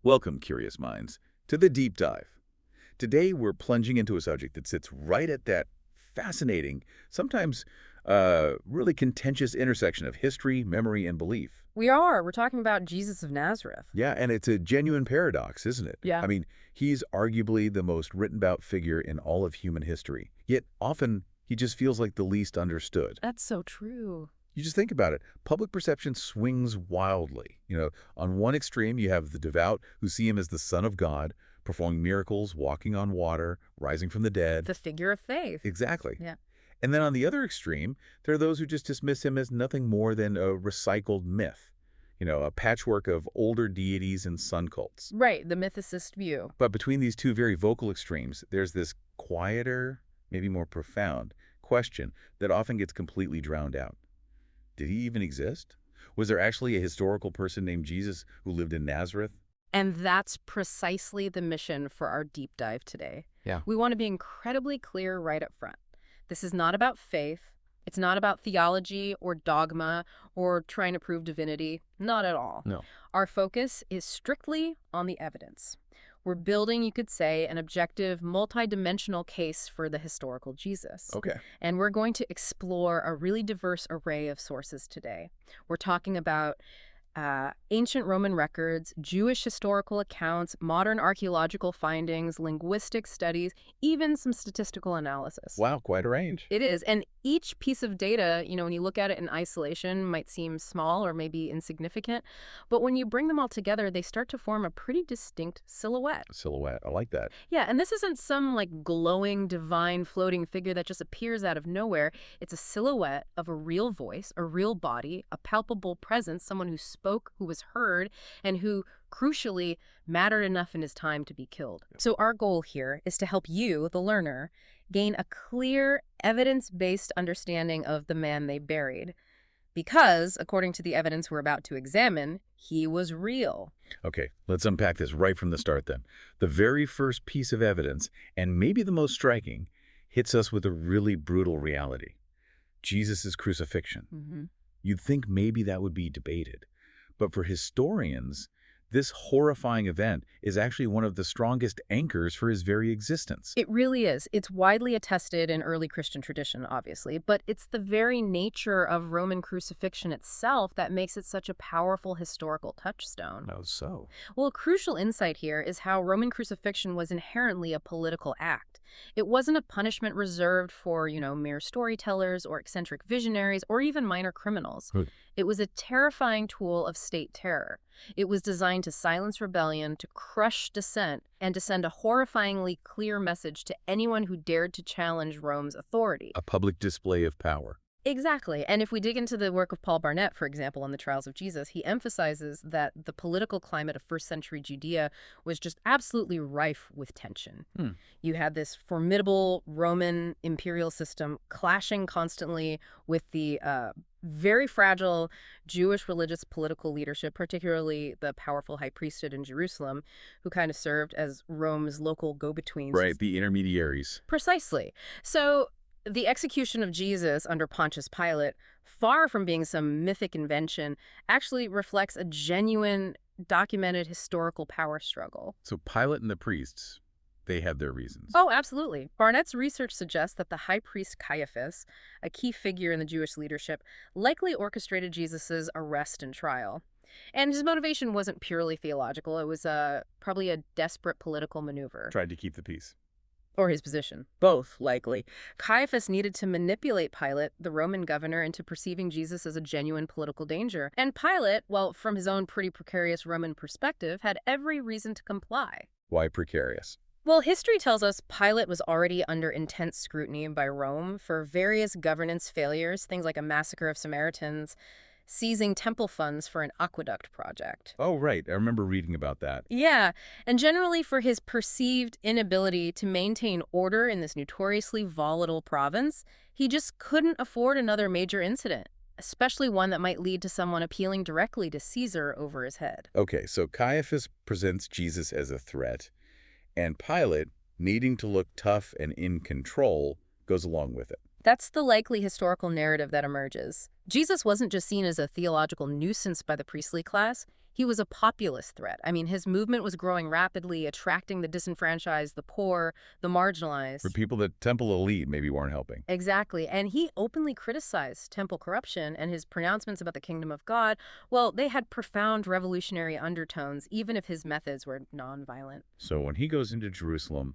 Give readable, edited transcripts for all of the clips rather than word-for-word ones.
Welcome, curious minds, to the deep dive. Today, we're plunging into a subject that sits right at that fascinating, sometimes really contentious intersection of history, memory, and belief. We are. We're talking about Jesus of Nazareth. Yeah, and it's a genuine paradox, isn't it? Yeah. I mean, he's arguably the most written about figure in all of human history, yet often he just feels like the least understood. That's so true. You just think about it. Public perception swings wildly. On one extreme, you have the devout who see him as the Son of God, performing miracles, walking on water, rising from the dead. The figure of faith. Exactly. Yeah. And then on the other extreme, there are those who just dismiss him as nothing more than a recycled myth, a patchwork of older deities and sun cults. Right, the mythicist view. But between these two very vocal extremes, there's this quieter, maybe more profound question that often gets completely drowned out. Did he even exist? Was there actually a historical person named Jesus who lived in Nazareth? And that's precisely the mission for our deep dive today. Yeah. We want to be incredibly clear right up front. This is not about faith. It's not about theology or dogma or trying to prove divinity. Not at all. No. Our focus is strictly on the evidence. We're building, you could say, an objective, multidimensional case for the historical Jesus. Okay. And we're going to explore a really diverse array of sources today. We're talking about ancient Roman records, Jewish historical accounts, modern archaeological findings, linguistic studies, even some statistical analysis. Wow, quite a range. It is. And each piece of data, when you look at it in isolation, might seem small or maybe insignificant. But when you bring them all together, they start to form a pretty distinct silhouette. Silhouette. I like that. Yeah, and this isn't some glowing, divine, floating figure that just appears out of nowhere. It's a silhouette of a real voice, a real body, a palpable presence, someone who spoke, who was heard, and who, crucially, mattered enough in his time to be killed. So our goal here is to help you, the learner, gain a clear, evidence-based understanding of the man they buried. Because, according to the evidence we're about to examine, he was real. Okay, let's unpack this right from the start then. The very first piece of evidence, and maybe the most striking, hits us with a really brutal reality. Jesus' crucifixion. Mm-hmm. You'd think maybe that would be debated. But for historians, this horrifying event is actually one of the strongest anchors for his very existence. It really is. It's widely attested in early Christian tradition, obviously, but it's the very nature of Roman crucifixion itself that makes it such a powerful historical touchstone. Oh, so? Well, a crucial insight here is how Roman crucifixion was inherently a political act. It wasn't a punishment reserved for, mere storytellers or eccentric visionaries or even minor criminals. Good. It was a terrifying tool of state terror. It was designed to silence rebellion, to crush dissent, and to send a horrifyingly clear message to anyone who dared to challenge Rome's authority. A public display of power. Exactly. And if we dig into the work of Paul Barnett, for example, on the Trials of Jesus, he emphasizes that the political climate of first-century Judea was just absolutely rife with tension. You had this formidable Roman imperial system clashing constantly with the very fragile Jewish religious political leadership, particularly the powerful high priesthood in Jerusalem, who kind of served as Rome's local go-betweens. Right, the intermediaries. Precisely. So the execution of Jesus under Pontius Pilate, far from being some mythic invention, actually reflects a genuine, documented historical power struggle. So Pilate and the priests, they had their reasons. Oh, absolutely. Barnett's research suggests that the high priest Caiaphas, a key figure in the Jewish leadership, likely orchestrated Jesus's arrest and trial. And his motivation wasn't purely theological. It was probably a desperate political maneuver. Tried to keep the peace. Or his position. Both, likely. Caiaphas needed to manipulate Pilate, the Roman governor, into perceiving Jesus as a genuine political danger. And Pilate, well, from his own pretty precarious Roman perspective, had every reason to comply. Why precarious? Well, history tells us Pilate was already under intense scrutiny by Rome for various governance failures, things like a massacre of Samaritans, seizing temple funds for an aqueduct project. Oh, right. I remember reading about that. Yeah, and generally for his perceived inability to maintain order in this notoriously volatile province, he just couldn't afford another major incident, especially one that might lead to someone appealing directly to Caesar over his head. Okay, so Caiaphas presents Jesus as a threat, and Pilate, needing to look tough and in control, goes along with it. That's the likely historical narrative that emerges. Jesus wasn't just seen as a theological nuisance by the priestly class. He was a populist threat. I mean, his movement was growing rapidly, attracting the disenfranchised, the poor, the For marginalized. people that temple elite maybe weren't helping. Exactly. And he openly criticized temple corruption, and his pronouncements about the kingdom of God, well, they had profound revolutionary undertones, even if his methods were nonviolent. So when he goes into Jerusalem,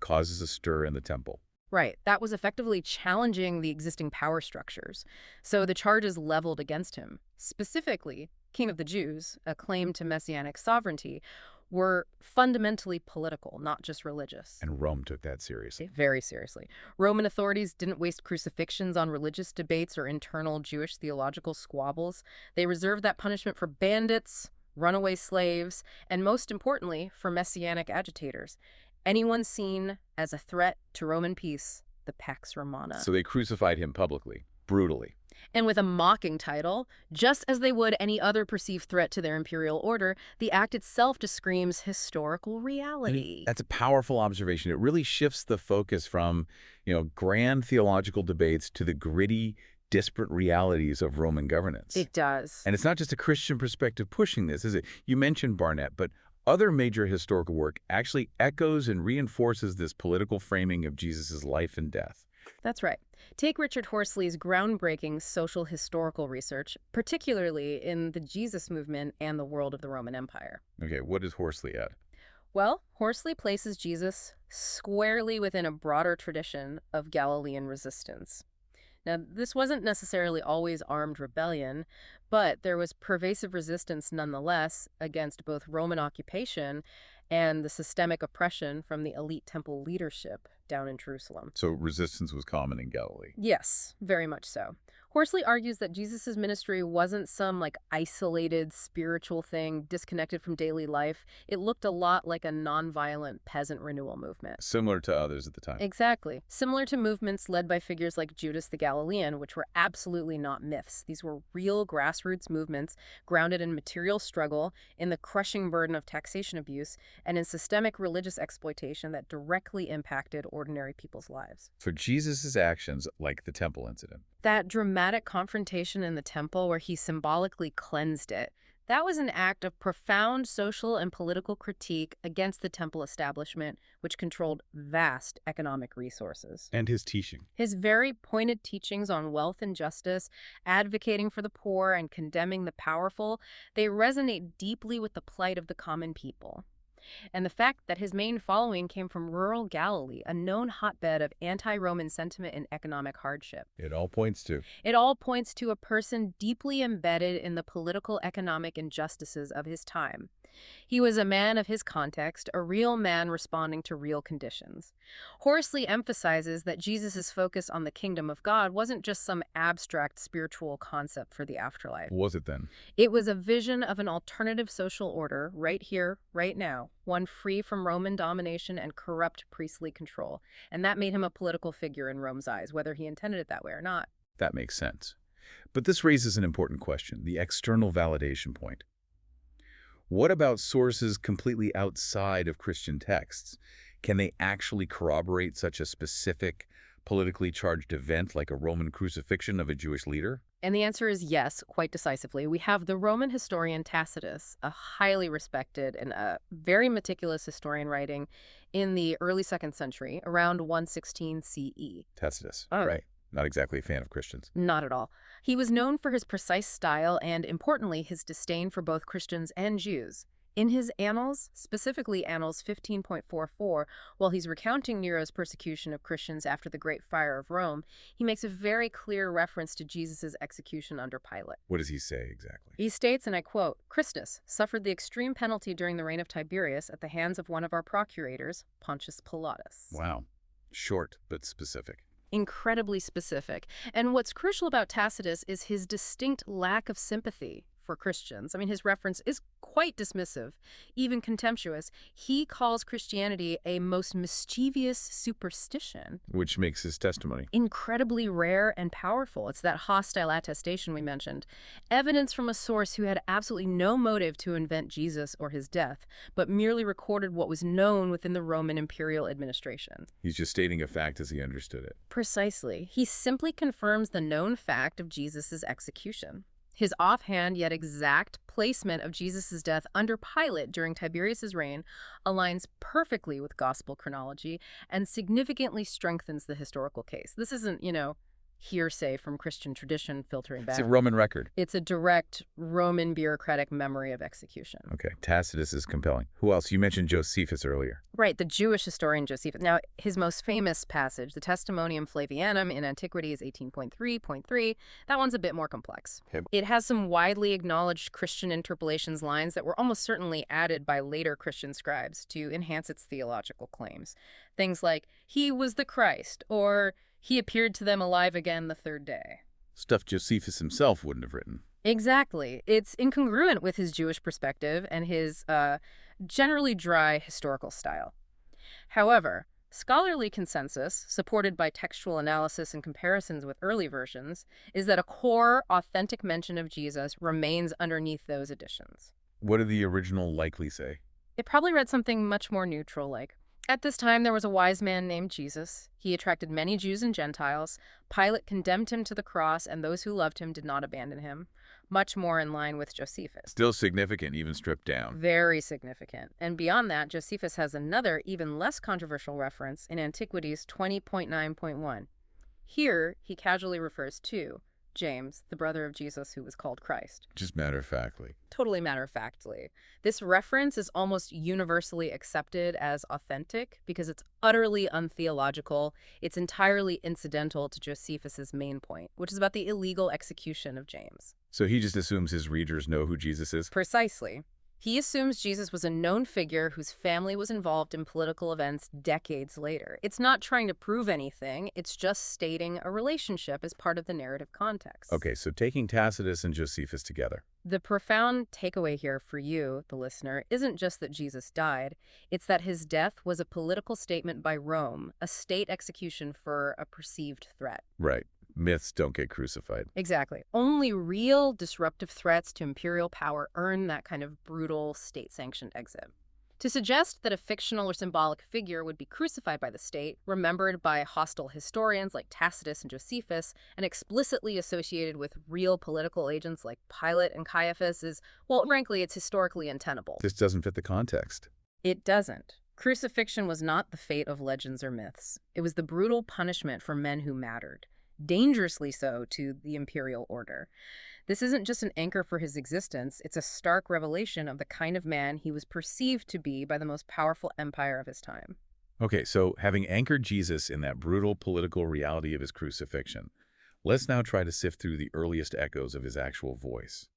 causes a stir in the temple. Right. That was effectively challenging the existing power structures. So the charges leveled against him, specifically King of the Jews, a claim to messianic sovereignty, were fundamentally political, not just religious. And Rome took that seriously. Very seriously. Roman authorities didn't waste crucifixions on religious debates or internal Jewish theological squabbles. They reserved that punishment for bandits, runaway slaves, and most importantly, for messianic agitators. Anyone seen as a threat to Roman peace, the Pax Romana. So they crucified him publicly, brutally. And with a mocking title, just as they would any other perceived threat to their imperial order, the act itself just screams historical reality. That's a powerful observation. It really shifts the focus from, grand theological debates to the gritty, disparate realities of Roman governance. It does. And it's not just a Christian perspective pushing this, is it? You mentioned Barnett, but other major historical work actually echoes and reinforces this political framing of Jesus' life and death. That's right. Take Richard Horsley's groundbreaking social historical research, particularly in the Jesus movement and the world of the Roman Empire. Okay, what does Horsley add? Well, Horsley places Jesus squarely within a broader tradition of Galilean resistance. Now, this wasn't necessarily always armed rebellion, but there was pervasive resistance nonetheless against both Roman occupation and the systemic oppression from the elite temple leadership down in Jerusalem. So resistance was common in Galilee. Yes, very much so. Horsley argues that Jesus' ministry wasn't some isolated spiritual thing disconnected from daily life. It looked a lot like a nonviolent peasant renewal movement. Similar to others at the time. Exactly. Similar to movements led by figures like Judas the Galilean, which were absolutely not myths. These were real grassroots movements grounded in material struggle, in the crushing burden of taxation abuse, and in systemic religious exploitation that directly impacted ordinary people's lives. For Jesus' actions, like the temple incident, That dramatic confrontation in the temple where he symbolically cleansed it, that was an act of profound social and political critique against the temple establishment, which controlled vast economic resources. and his teaching. His very pointed teachings on wealth and justice, advocating for the poor and condemning the powerful, they resonate deeply with the plight of the common people. And the fact that his main following came from rural Galilee, a known hotbed of anti-Roman sentiment and economic hardship. It all points to. It all points to a person deeply embedded in the political economic injustices of his time. He was a man of his context, a real man responding to real conditions. Horsley emphasizes that Jesus' focus on the kingdom of God wasn't just some abstract spiritual concept for the afterlife. What was it then? It was a vision of an alternative social order right here, right now, one free from Roman domination and corrupt priestly control. And that made him a political figure in Rome's eyes, whether he intended it that way or not. That makes sense. But this raises an important question, the external validation point. What about sources completely outside of Christian texts? Can they actually corroborate such a specific, politically charged event like a Roman crucifixion of a Jewish leader? And the answer is yes, quite decisively. We have the Roman historian Tacitus, a highly respected and a very meticulous historian writing in the early 2nd century, around 116 CE. Tacitus, Oh. right. Not exactly a fan of Christians. Not at all. He was known for his precise style and, importantly, his disdain for both Christians and Jews. In his Annals, specifically Annals 15.44, while he's recounting Nero's persecution of Christians after the Great Fire of Rome, he makes a very clear reference to Jesus' execution under Pilate. What does he say exactly? He states, and I quote, "Christus suffered the extreme penalty during the reign of Tiberius at the hands of one of our procurators, Pontius Pilatus." Wow. Short, but specific. Incredibly specific. And what's crucial about Tacitus is his distinct lack of sympathy for Christians. I mean, his reference is quite dismissive, even contemptuous. He calls Christianity a most mischievous superstition. Which makes his testimony Incredibly rare and powerful. It's that hostile attestation we mentioned. Evidence from a source who had absolutely no motive to invent Jesus or his death, but merely recorded what was known within the Roman imperial administration. He's just stating a fact as he understood it. Precisely. He simply confirms the known fact of Jesus' execution. His offhand yet exact placement of Jesus' death under Pilate during Tiberius' reign aligns perfectly with gospel chronology and significantly strengthens the historical case. This isn't, hearsay from Christian tradition filtering back. It's a Roman record. It's a direct Roman bureaucratic memory of execution. Okay, Tacitus is compelling. Who else? You mentioned Josephus earlier. Right, the Jewish historian Josephus. Now, his most famous passage, the Testimonium Flavianum in Antiquities 18.3.3, that one's a bit more complex. Okay. It has some widely acknowledged Christian interpolations lines that were almost certainly added by later Christian scribes to enhance its theological claims. Things like, he was the Christ, or he appeared to them alive again the third day. Stuff Josephus himself wouldn't have written. Exactly. It's incongruent with his Jewish perspective and his generally dry historical style. However, scholarly consensus, supported by textual analysis and comparisons with early versions, is that a core, authentic mention of Jesus remains underneath those additions. What did the original likely say? It probably read something much more neutral, like, at this time there was a wise man named Jesus. He attracted many Jews and Gentiles. Pilate condemned him to the cross, and those who loved him did not abandon him. Much more in line with Josephus. Still significant, even stripped down. Very significant. And beyond that, Josephus has another, even less controversial reference in Antiquities 20.9.1. Here, he casually refers to James, the brother of Jesus who was called Christ. Just matter-of-factly. Totally matter-of-factly. This reference is almost universally accepted as authentic because it's utterly untheological. It's entirely incidental to Josephus's main point, which is about the illegal execution of James. So he just assumes his readers know who Jesus is? Precisely. He assumes Jesus was a known figure whose family was involved in political events decades later. It's not trying to prove anything, it's just stating a relationship as part of the narrative context. Okay, so taking Tacitus and Josephus together. The profound takeaway here for you, the listener, isn't just that Jesus died. It's that his death was a political statement by Rome, a state execution for a perceived threat. Right. Myths don't get crucified. Exactly. Only real disruptive threats to imperial power earn that kind of brutal state-sanctioned exit. To suggest that a fictional or symbolic figure would be crucified by the state, remembered by hostile historians like Tacitus and Josephus, and explicitly associated with real political agents like Pilate and Caiaphas is, well, frankly, it's historically untenable. This doesn't fit the context. It doesn't. Crucifixion was not the fate of legends or myths. It was the brutal punishment for men who mattered. Dangerously so to the imperial order. This isn't just an anchor for his existence, it's a stark revelation of the kind of man he was perceived to be by the most powerful empire of his time. Okay, so having anchored Jesus in that brutal political reality of his crucifixion, let's now try to sift through the earliest echoes of his actual voice.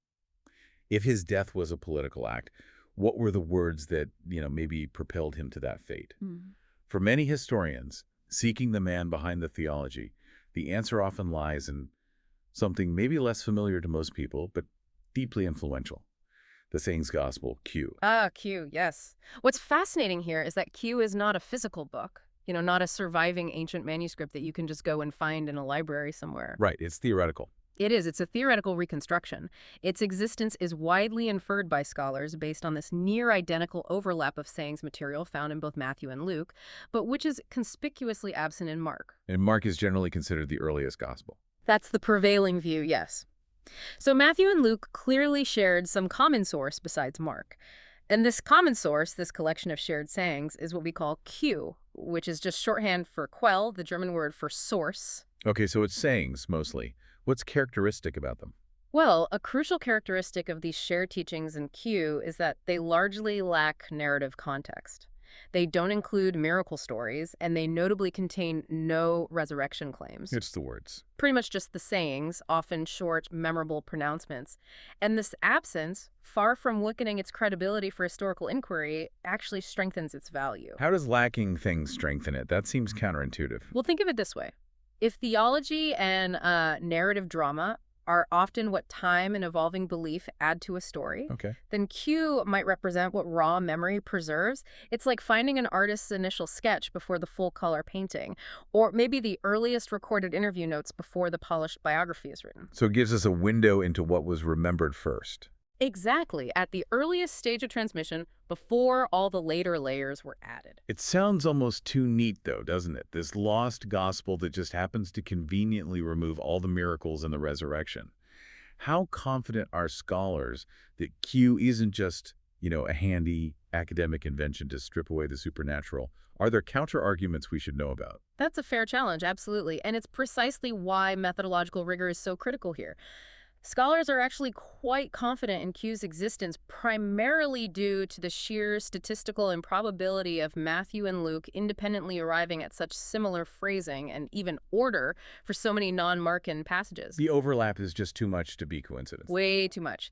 If his death was a political act, what were the words that, maybe propelled him to that fate? For many historians, seeking the man behind the theology, the answer often lies in something maybe less familiar to most people, but deeply influential. The sayings gospel, Q. Q, yes. What's fascinating here is that Q is not a physical book, not a surviving ancient manuscript that you can just go and find in a library somewhere. Right, it's theoretical. It is. It's a theoretical reconstruction. Its existence is widely inferred by scholars based on this near-identical overlap of sayings material found in both Matthew and Luke, but which is conspicuously absent in Mark. And Mark is generally considered the earliest gospel. That's the prevailing view, yes. So Matthew and Luke clearly shared some common source besides Mark. And this common source, this collection of shared sayings, is what we call Q, which is just shorthand for Quell, the German word for source. Okay, so it's sayings, mostly. What's characteristic about them? Well, a crucial characteristic of these shared teachings in Q is that they largely lack narrative context. They don't include miracle stories, and they notably contain no resurrection claims. It's the words. Pretty much just the sayings, often short, memorable pronouncements. And this absence, far from weakening its credibility for historical inquiry, actually strengthens its value. How does lacking things strengthen it? That seems counterintuitive. Well, think of it this way. If theology and narrative drama are often what time and evolving belief add to a story. Okay. Then Q might represent what raw memory preserves. It's like finding an artist's initial sketch before the full color painting, or maybe the earliest recorded interview notes before the polished biography is written. So it gives us a window into what was remembered first. Exactly, at the earliest stage of transmission, before all the later layers were added. It sounds almost too neat, though, doesn't it? This lost gospel that just happens to conveniently remove all the miracles and the resurrection. How confident are scholars that Q isn't just, a handy academic invention to strip away the supernatural? Are there counter-arguments we should know about? That's a fair challenge, absolutely, and it's precisely why methodological rigor is so critical here. Scholars are actually quite confident in Q's existence, primarily due to the sheer statistical improbability of Matthew and Luke independently arriving at such similar phrasing and even order for so many non-Markan passages. The overlap is just too much to be coincidence. Way too much.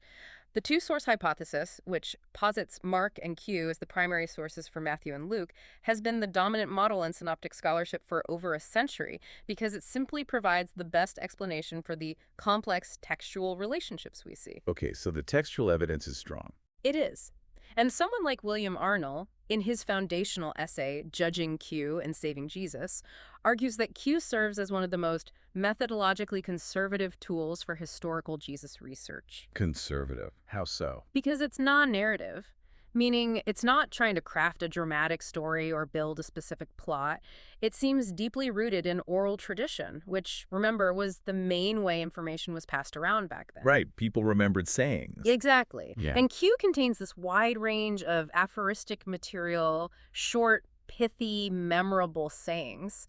The two-source hypothesis, which posits Mark and Q as the primary sources for Matthew and Luke, has been the dominant model in synoptic scholarship for over a century because it simply provides the best explanation for the complex textual relationships we see. Okay, so the textual evidence is strong. It is. And someone like William Arnold, in his foundational essay, Judging Q and Saving Jesus, argues that Q serves as one of the most methodologically conservative tools for historical Jesus research. Conservative. How so? Because it's non-narrative, meaning it's not trying to craft a dramatic story or build a specific plot. It seems deeply rooted in oral tradition, which, remember, was the main way information was passed around back then. Right, people remembered sayings. Exactly. Yeah. And Q contains this wide range of aphoristic material, short, pithy, memorable sayings.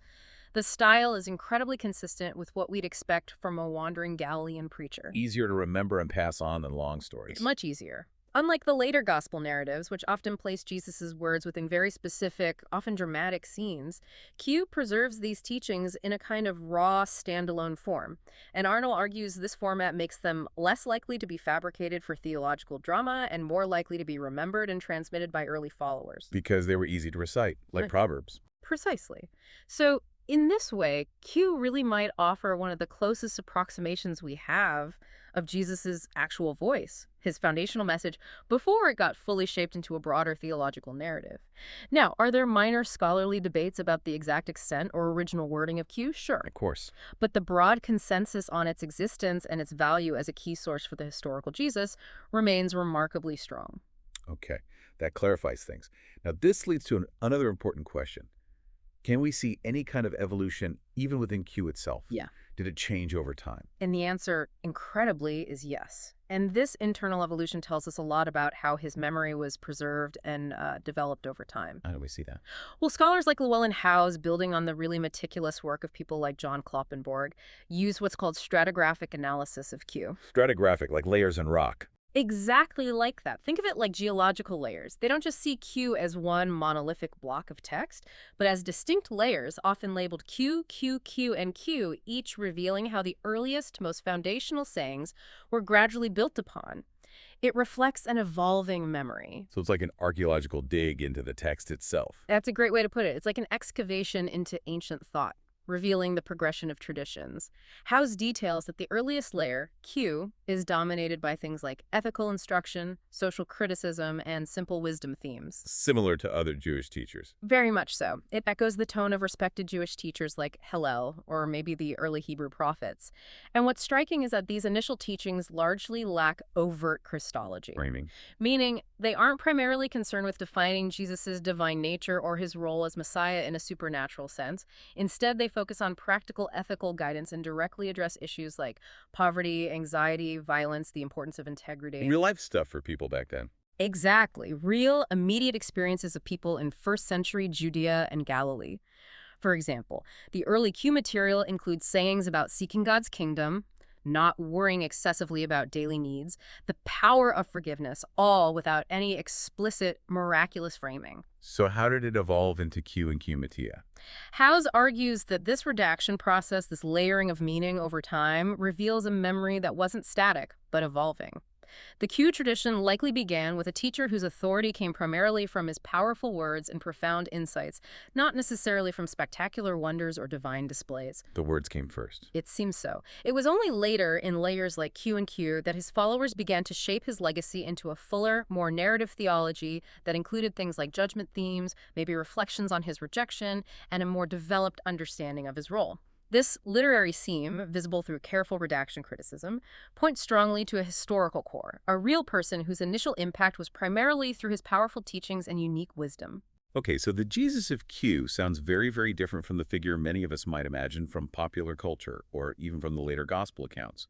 The style is incredibly consistent with what we'd expect from a wandering Galilean preacher. Easier to remember and pass on than long stories. Much easier. Unlike the later gospel narratives, which often place Jesus' words within very specific, often dramatic scenes, Q preserves these teachings in a kind of raw, standalone form. And Arnold argues this format makes them less likely to be fabricated for theological drama and more likely to be remembered and transmitted by early followers. Because they were easy to recite, like Right. Proverbs. Precisely. So, in this way, Q really might offer one of the closest approximations we have of Jesus' actual voice, his foundational message, before it got fully shaped into a broader theological narrative. Now, are there minor scholarly debates about the exact extent or original wording of Q? Sure. Of course. But the broad consensus on its existence and its value as a key source for the historical Jesus remains remarkably strong. Okay, that clarifies things. Now, this leads to another important question. Can we see any kind of evolution even within Q itself? Yeah. Did it change over time? And the answer, incredibly, is yes. And this internal evolution tells us a lot about how his memory was preserved and developed over time. How do we see that? Well, scholars like Llewellyn Howes, building on the really meticulous work of people like John Kloppenborg, use what's called stratigraphic analysis of Q. Stratigraphic, like layers in rock. Exactly like that. Think of it like geological layers. They don't just see Q as one monolithic block of text, but as distinct layers, often labeled Q, Q, Q, and Q, each revealing how the earliest, most foundational sayings were gradually built upon. It reflects an evolving memory. So it's like an archaeological dig into the text itself. That's a great way to put it. It's like an excavation into ancient thought, revealing the progression of traditions. Howes details that the earliest layer, Q, is dominated by things like ethical instruction, social criticism, and simple wisdom themes. Similar to other Jewish teachers. Very much so. It echoes the tone of respected Jewish teachers like Hillel, or maybe the early Hebrew prophets. And what's striking is that these initial teachings largely lack overt Christology. Framing. Meaning, they aren't primarily concerned with defining Jesus' divine nature or his role as Messiah in a supernatural sense. Instead, they focus on practical ethical guidance and directly address issues like poverty, anxiety, violence, the importance of integrity. Real life stuff for people back then. Exactly. Real, immediate experiences of people in first century Judea and Galilee. For example, the early Q material includes sayings about seeking God's kingdom, not worrying excessively about daily needs, the power of forgiveness, all without any explicit, miraculous framing. So how did it evolve into Q and Q Matia? Howes argues that this redaction process, this layering of meaning over time, reveals a memory that wasn't static, but evolving. The Q tradition likely began with a teacher whose authority came primarily from his powerful words and profound insights, not necessarily from spectacular wonders or divine displays. The words came first. It seems so. It was only later, in layers like Q and Q, that his followers began to shape his legacy into a fuller, more narrative theology that included things like judgment themes, maybe reflections on his rejection, and a more developed understanding of his role. This literary seam, visible through careful redaction criticism, points strongly to a historical core, a real person whose initial impact was primarily through his powerful teachings and unique wisdom. Okay, so the Jesus of Q sounds very, very different from the figure many of us might imagine from popular culture or even from the later gospel accounts.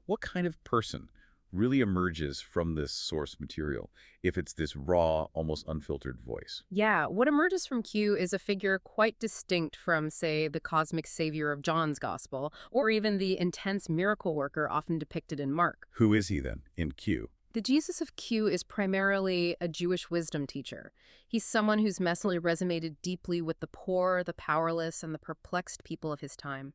What kind of person really emerges from this source material if it's this raw, almost unfiltered voice? Yeah, what emerges from Q is a figure quite distinct from, say, the cosmic savior of John's gospel, or even the intense miracle worker often depicted in Mark. Who is he then in Q? The Jesus of Q is primarily a Jewish wisdom teacher. He's someone whose message resonated deeply with the poor, the powerless, and the perplexed people of his time.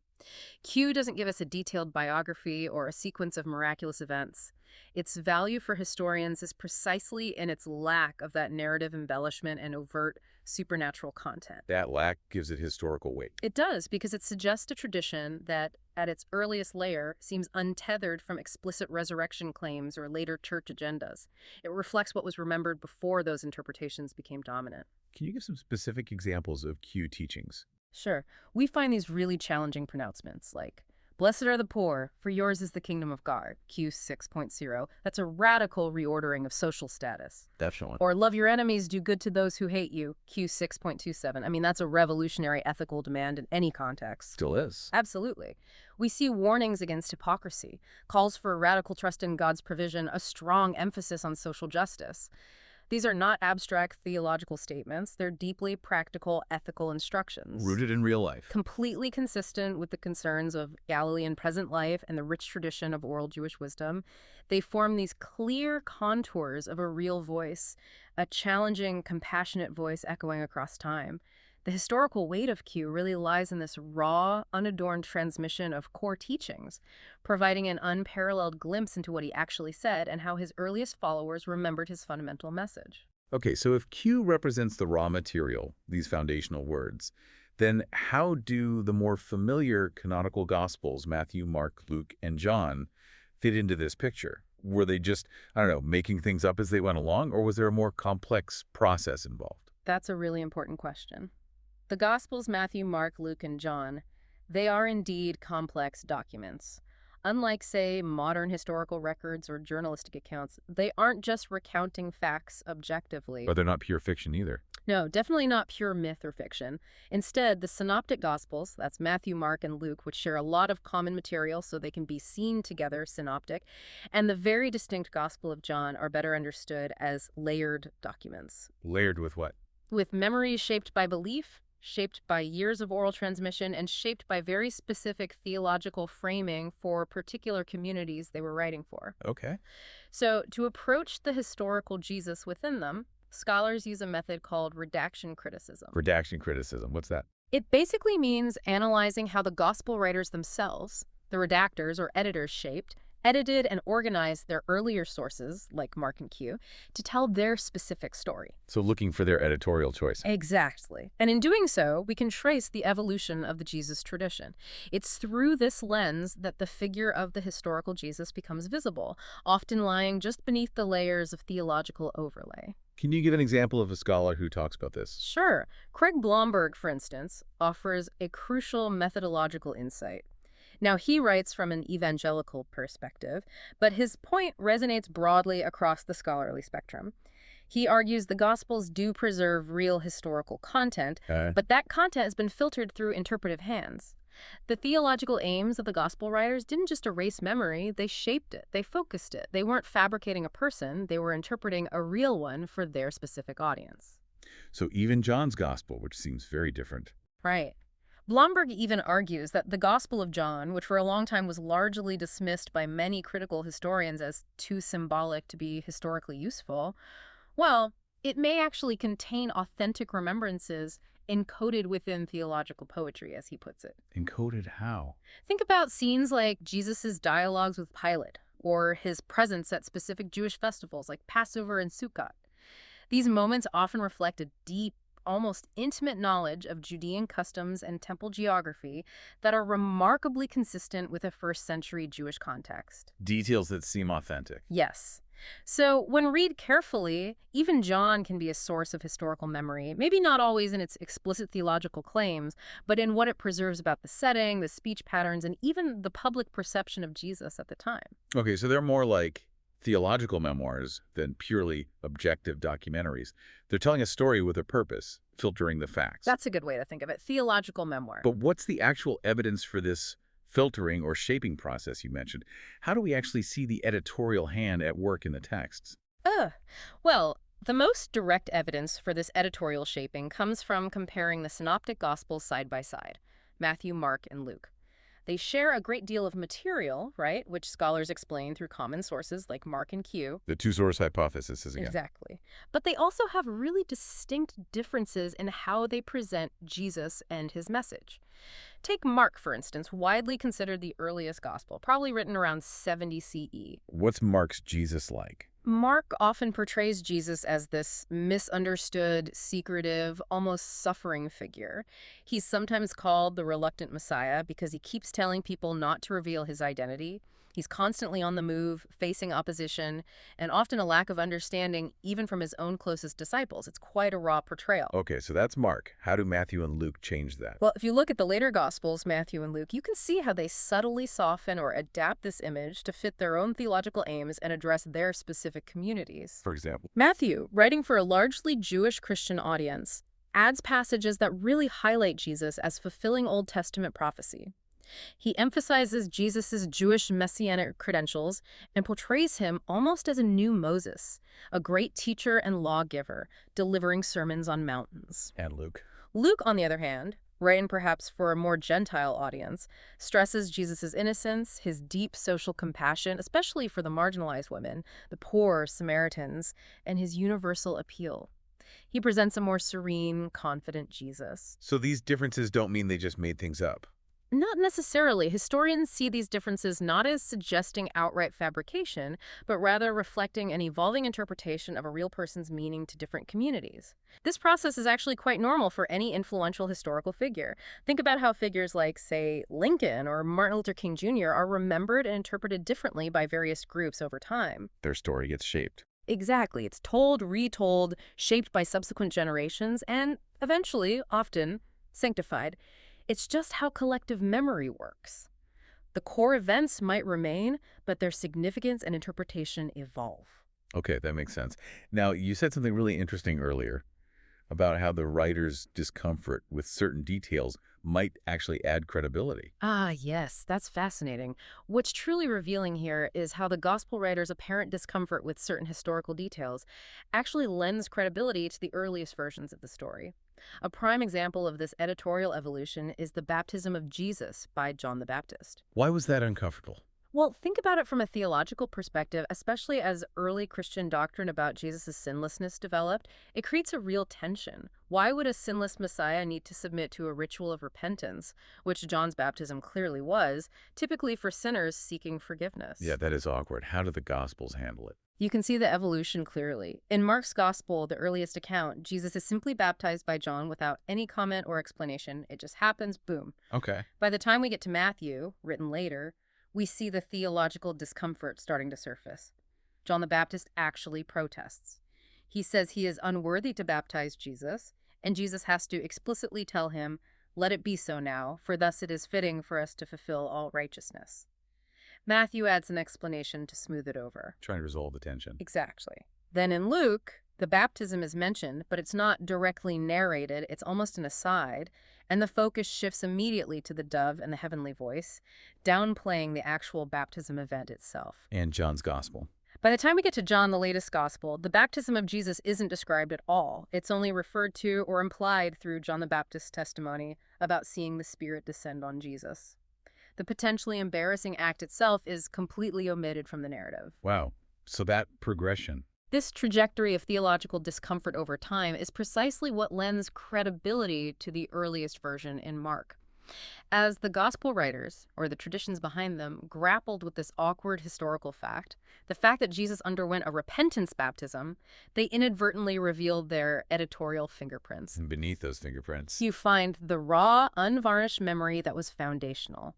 Q doesn't give us a detailed biography or a sequence of miraculous events. Its value for historians is precisely in its lack of that narrative embellishment and overt supernatural content. That lack gives it historical weight. It does, because it suggests a tradition that, at its earliest layer, seems untethered from explicit resurrection claims or later church agendas. It reflects what was remembered before those interpretations became dominant. Can you give some specific examples of Q teachings? Sure, we find these really challenging pronouncements like, "Blessed are the poor, for yours is the kingdom of God," Q 6.0. That's a radical reordering of social status. Definitely. Or "Love your enemies, do good to those who hate you," Q 6.27. I mean, that's a revolutionary ethical demand in any context. Still is. Absolutely. We see warnings against hypocrisy, calls for radical trust in God's provision, a strong emphasis on social justice. These are not abstract theological statements. They're deeply practical, ethical instructions. Rooted in real life. Completely consistent with the concerns of Galilean present life and the rich tradition of oral Jewish wisdom. They form these clear contours of a real voice, a challenging, compassionate voice echoing across time. The historical weight of Q really lies in this raw, unadorned transmission of core teachings, providing an unparalleled glimpse into what he actually said and how his earliest followers remembered his fundamental message. Okay, so if Q represents the raw material, these foundational words, then how do the more familiar canonical Gospels, Matthew, Mark, Luke, and John, fit into this picture? Were they just, I don't know, making things up as they went along, or was there a more complex process involved? That's a really important question. The Gospels, Matthew, Mark, Luke, and John, they are indeed complex documents. Unlike, say, modern historical records or journalistic accounts, they aren't just recounting facts objectively. But they're not pure fiction either. No, definitely not pure myth or fiction. Instead, the synoptic Gospels, that's Matthew, Mark, and Luke, which share a lot of common material so they can be seen together, synoptic, and the very distinct Gospel of John are better understood as layered documents. Layered with what? With memories shaped by belief, shaped by years of oral transmission, and shaped by very specific theological framing for particular communities they were writing for. Okay. So, to approach the historical Jesus within them, scholars use a method called redaction criticism. Redaction criticism, what's that? It basically means analyzing how the gospel writers themselves, the redactors or editors, shaped, edited, and organized their earlier sources, like Mark and Q, to tell their specific story. So looking for their editorial choice. Exactly. And in doing so, we can trace the evolution of the Jesus tradition. It's through this lens that the figure of the historical Jesus becomes visible, often lying just beneath the layers of theological overlay. Can you give an example of a scholar who talks about this? Sure. Craig Blomberg, for instance, offers a crucial methodological insight. Now, he writes from an evangelical perspective, but his point resonates broadly across the scholarly spectrum. He argues the Gospels do preserve real historical content, but that content has been filtered through interpretive hands. The theological aims of the Gospel writers didn't just erase memory, they shaped it, they focused it. They weren't fabricating a person, they were interpreting a real one for their specific audience. So even John's Gospel, which seems very different. Right. Blomberg even argues that the Gospel of John, which for a long time was largely dismissed by many critical historians as too symbolic to be historically useful, well, it may actually contain authentic remembrances encoded within theological poetry, as he puts it. Encoded how? Think about scenes like Jesus' dialogues with Pilate, or his presence at specific Jewish festivals like Passover and Sukkot. These moments often reflect a deep, almost intimate knowledge of Judean customs and temple geography that are remarkably consistent with a first-century Jewish context. Details that seem authentic. Yes. So when read carefully, even John can be a source of historical memory, maybe not always in its explicit theological claims, but in what it preserves about the setting, the speech patterns, and even the public perception of Jesus at the time. Okay, so they're more like theological memoirs than purely objective documentaries. They're telling a story with a purpose, filtering the facts. That's a good way to think of it. Theological memoir. But what's the actual evidence for this filtering or shaping process you mentioned? How do we actually see the editorial hand at work in the texts? Well, the most direct evidence for this editorial shaping comes from comparing the synoptic gospels side by side, Matthew, Mark, and Luke. They share a great deal of material, right, which scholars explain through common sources like Mark and Q. The two-source hypothesis is again. Exactly. But they also have really distinct differences in how they present Jesus and his message. Take Mark, for instance, widely considered the earliest gospel, probably written around 70 CE. What's Mark's Jesus like? Mark often portrays Jesus as this misunderstood, secretive, almost suffering figure. He's sometimes called the reluctant Messiah because he keeps telling people not to reveal his identity. He's constantly on the move, facing opposition, and often a lack of understanding even from his own closest disciples. It's quite a raw portrayal. Okay, so that's Mark. How do Matthew and Luke change that? Well, if you look at the later Gospels, Matthew and Luke, you can see how they subtly soften or adapt this image to fit their own theological aims and address their specific communities. For example? Matthew, writing for a largely Jewish Christian audience, adds passages that really highlight Jesus as fulfilling Old Testament prophecy. He emphasizes Jesus' Jewish messianic credentials and portrays him almost as a new Moses, a great teacher and lawgiver, delivering sermons on mountains. And Luke? Luke, on the other hand, written perhaps for a more Gentile audience, stresses Jesus' innocence, his deep social compassion, especially for the marginalized women, the poor Samaritans, and his universal appeal. He presents a more serene, confident Jesus. So these differences don't mean they just made things up? Not necessarily. Historians see these differences not as suggesting outright fabrication, but rather reflecting an evolving interpretation of a real person's meaning to different communities. This process is actually quite normal for any influential historical figure. Think about how figures like, say, Lincoln or Martin Luther King Jr. are remembered and interpreted differently by various groups over time. Their story gets shaped. Exactly. It's told, retold, shaped by subsequent generations, and eventually, often, sanctified. It's just how collective memory works. The core events might remain, but their significance and interpretation evolve. Okay, that makes sense. Now, you said something really interesting earlier about how the writer's discomfort with certain details might actually add credibility. Ah, yes, that's fascinating. What's truly revealing here is how the gospel writer's apparent discomfort with certain historical details actually lends credibility to the earliest versions of the story. A prime example of this editorial evolution is the baptism of Jesus by John the Baptist. Why was that uncomfortable? Well, think about it from a theological perspective, especially as early Christian doctrine about Jesus' sinlessness developed. It creates a real tension. Why would a sinless Messiah need to submit to a ritual of repentance, which John's baptism clearly was, typically for sinners seeking forgiveness? Yeah, that is awkward. How do the Gospels handle it? You can see the evolution clearly. In Mark's Gospel, the earliest account, Jesus is simply baptized by John without any comment or explanation. It just happens, boom. Okay. By the time we get to Matthew, written later, we see the theological discomfort starting to surface. John the Baptist actually protests. He says he is unworthy to baptize Jesus, and Jesus has to explicitly tell him, "Let it be so now, for thus it is fitting for us to fulfill all righteousness." Matthew adds an explanation to smooth it over. Trying to resolve the tension. Exactly. Then in Luke, the baptism is mentioned, but it's not directly narrated. It's almost an aside, and the focus shifts immediately to the dove and the heavenly voice, downplaying the actual baptism event itself. And John's Gospel. By the time we get to John, the latest gospel, the baptism of Jesus isn't described at all. It's only referred to or implied through John the Baptist's testimony about seeing the Spirit descend on Jesus. The potentially embarrassing act itself is completely omitted from the narrative. Wow. So that progression. This trajectory of theological discomfort over time is precisely what lends credibility to the earliest version in Mark. As the gospel writers, or the traditions behind them, grappled with this awkward historical fact, the fact that Jesus underwent a repentance baptism, they inadvertently revealed their editorial fingerprints. And beneath those fingerprints. You find the raw, unvarnished memory that was foundational.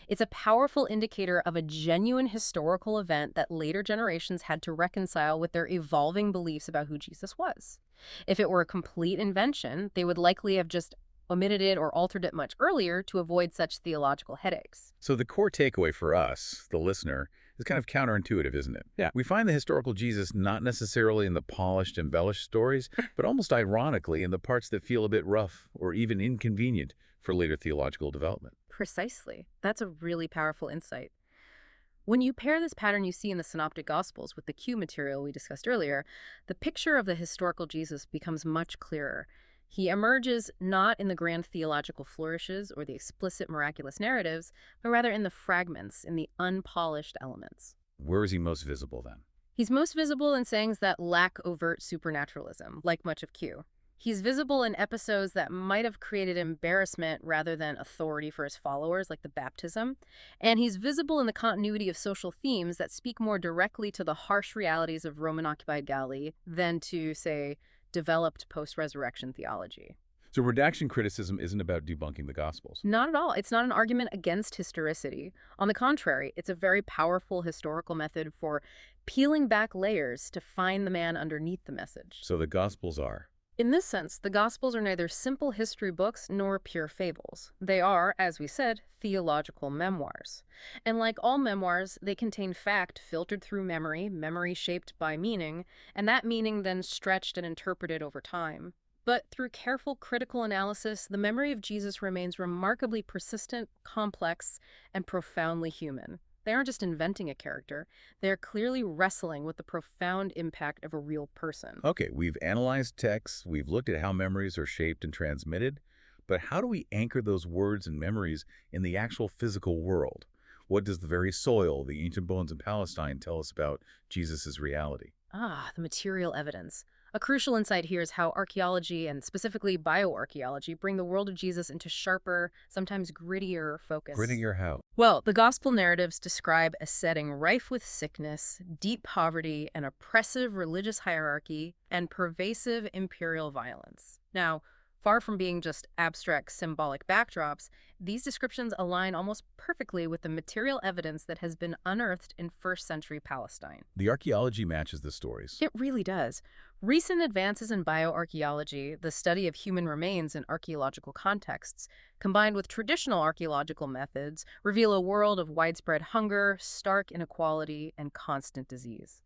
It's a powerful indicator of a genuine historical event that later generations had to reconcile with their evolving beliefs about who Jesus was. If it were a complete invention, they would likely have just omitted it or altered it much earlier to avoid such theological headaches. So the core takeaway for us, the listener, is kind of counterintuitive, isn't it? Yeah. We find the historical Jesus not necessarily in the polished, embellished stories, but almost ironically in the parts that feel a bit rough or even inconvenient for later theological development. Precisely. That's a really powerful insight. When you pair this pattern you see in the Synoptic Gospels with the Q material we discussed earlier, the picture of the historical Jesus becomes much clearer. He emerges not in the grand theological flourishes or the explicit miraculous narratives, but rather in the fragments, in the unpolished elements. Where is he most visible then? He's most visible in sayings that lack overt supernaturalism, like much of Q. He's visible in episodes that might have created embarrassment rather than authority for his followers, like the baptism. And he's visible in the continuity of social themes that speak more directly to the harsh realities of Roman-occupied Galilee than to, say, developed post-resurrection theology. So redaction criticism isn't about debunking the Gospels. Not at all. It's not an argument against historicity. On the contrary, it's a very powerful historical method for peeling back layers to find the man underneath the message. So the Gospels are. In this sense, the Gospels are neither simple history books nor pure fables. They are, as we said, theological memoirs. And like all memoirs, they contain fact filtered through memory, memory shaped by meaning, and that meaning then stretched and interpreted over time. But through careful critical analysis, the memory of Jesus remains remarkably persistent, complex, and profoundly human. They aren't just inventing a character. They are clearly wrestling with the profound impact of a real person. Okay, we've analyzed texts, we've looked at how memories are shaped and transmitted, but how do we anchor those words and memories in the actual physical world? What does the very soil, the ancient bones in Palestine, tell us about Jesus' reality? The material evidence. A crucial insight here is how archaeology, and specifically bioarchaeology, bring the world of Jesus into sharper, sometimes grittier focus. Grittier how? Well, the gospel narratives describe a setting rife with sickness, deep poverty, an oppressive religious hierarchy, and pervasive imperial violence. Now, far from being just abstract symbolic backdrops, these descriptions align almost perfectly with the material evidence that has been unearthed in first-century Palestine. The archaeology matches the stories. It really does. Recent advances in bioarchaeology, the study of human remains in archaeological contexts, combined with traditional archaeological methods, reveal a world of widespread hunger, stark inequality, and constant disease.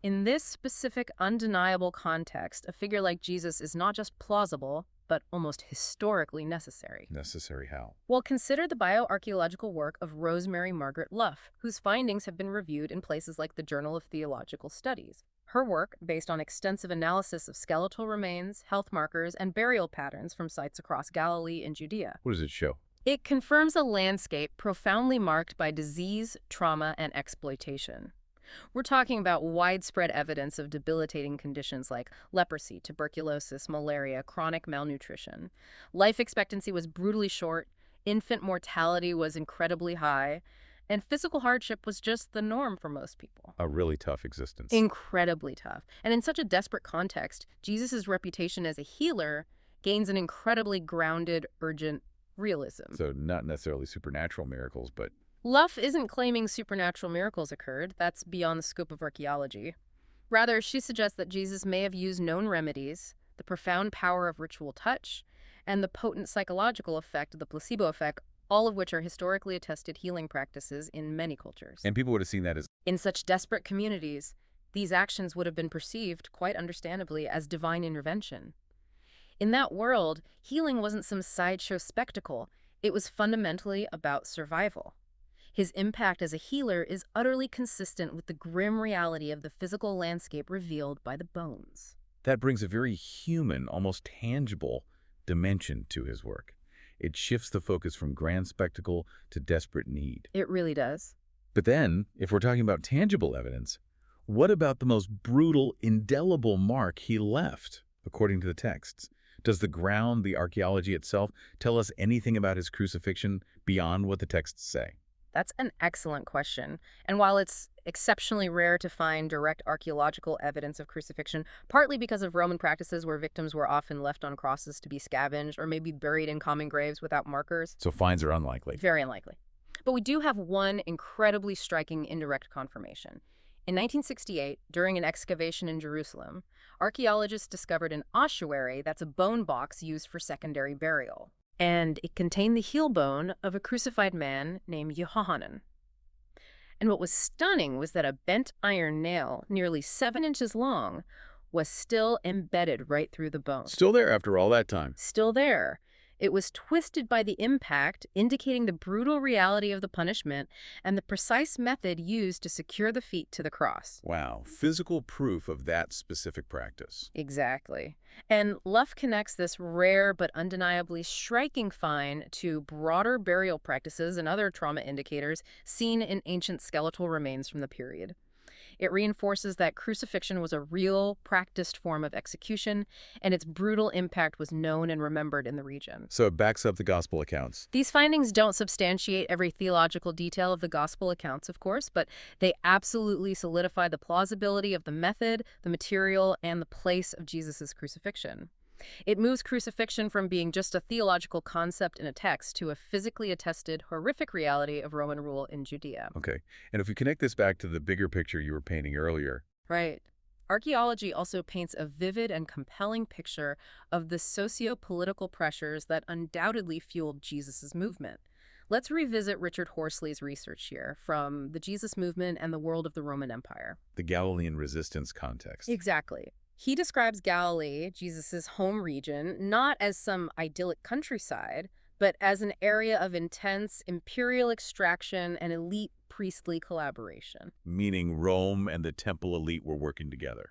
In this specific, undeniable context, a figure like Jesus is not just plausible, but almost historically necessary. Necessary how? Well, consider the bioarchaeological work of Rosemary Margaret Luff, whose findings have been reviewed in places like the Journal of Theological Studies. Her work, based on extensive analysis of skeletal remains, health markers, and burial patterns from sites across Galilee and Judea. What does it show? It confirms a landscape profoundly marked by disease, trauma, and exploitation. We're talking about widespread evidence of debilitating conditions like leprosy, tuberculosis, malaria, chronic malnutrition. Life expectancy was brutally short, infant mortality was incredibly high, and physical hardship was just the norm for most people. A really tough existence. Incredibly tough. And in such a desperate context, Jesus' reputation as a healer gains an incredibly grounded, urgent realism. So not necessarily supernatural miracles, but Luff isn't claiming supernatural miracles occurred. That's beyond the scope of archaeology. Rather, she suggests that Jesus may have used known remedies, the profound power of ritual touch, and the potent psychological effect of the placebo effect, all of which are historically attested healing practices in many cultures. and people would have seen that as In such desperate communities, these actions would have been perceived, quite understandably, as divine intervention. In that world, healing wasn't some sideshow spectacle. It was fundamentally about survival. His impact as a healer is utterly consistent with the grim reality of the physical landscape revealed by the bones. that brings a very human, almost tangible dimension to his work. It shifts the focus from grand spectacle to desperate need. It really does. But then, if we're talking about tangible evidence, what about the most brutal, indelible mark he left, according to the texts? Does the ground, the archaeology itself, tell us anything about his crucifixion beyond what the texts say? That's an excellent question. And while it's exceptionally rare to find direct archaeological evidence of crucifixion, partly because of Roman practices where victims were often left on crosses to be scavenged or maybe buried in common graves without markers, So finds are unlikely. very unlikely. But we do have one incredibly striking indirect confirmation. In 1968, during an excavation in Jerusalem, archaeologists discovered an ossuary that's a bone box used for secondary burial. And it contained the heel bone of a crucified man named Yohanan. And what was stunning was that a bent iron nail, nearly 7 inches long, was still embedded right through the bone. Still there after all that time. Still there. It was twisted by the impact, indicating the brutal reality of the punishment and the precise method used to secure the feet to the cross. Wow, physical proof of that specific practice. Exactly. And Luff connects this rare but undeniably striking find to broader burial practices and other trauma indicators seen in ancient skeletal remains from the period. It reinforces that crucifixion was a real, practiced form of execution, and its brutal impact was known and remembered in the region. So it backs up the gospel accounts. These findings don't substantiate every theological detail of the gospel accounts, of course, but they absolutely solidify the plausibility of the method, the material, and the place of Jesus' crucifixion. It moves crucifixion from being just a theological concept in a text to a physically attested, horrific reality of Roman rule in Judea. Okay, and if we connect this back to the bigger picture you were painting earlier. Right. Archaeology also paints a vivid and compelling picture of the socio-political pressures that undoubtedly fueled Jesus' movement. Let's revisit Richard Horsley's research here from the Jesus movement and the world of the Roman Empire. The Galilean resistance context. Exactly. He describes Galilee, Jesus' home region, not as some idyllic countryside, but as an area of intense imperial extraction and elite priestly collaboration. Meaning Rome and the temple elite were working together.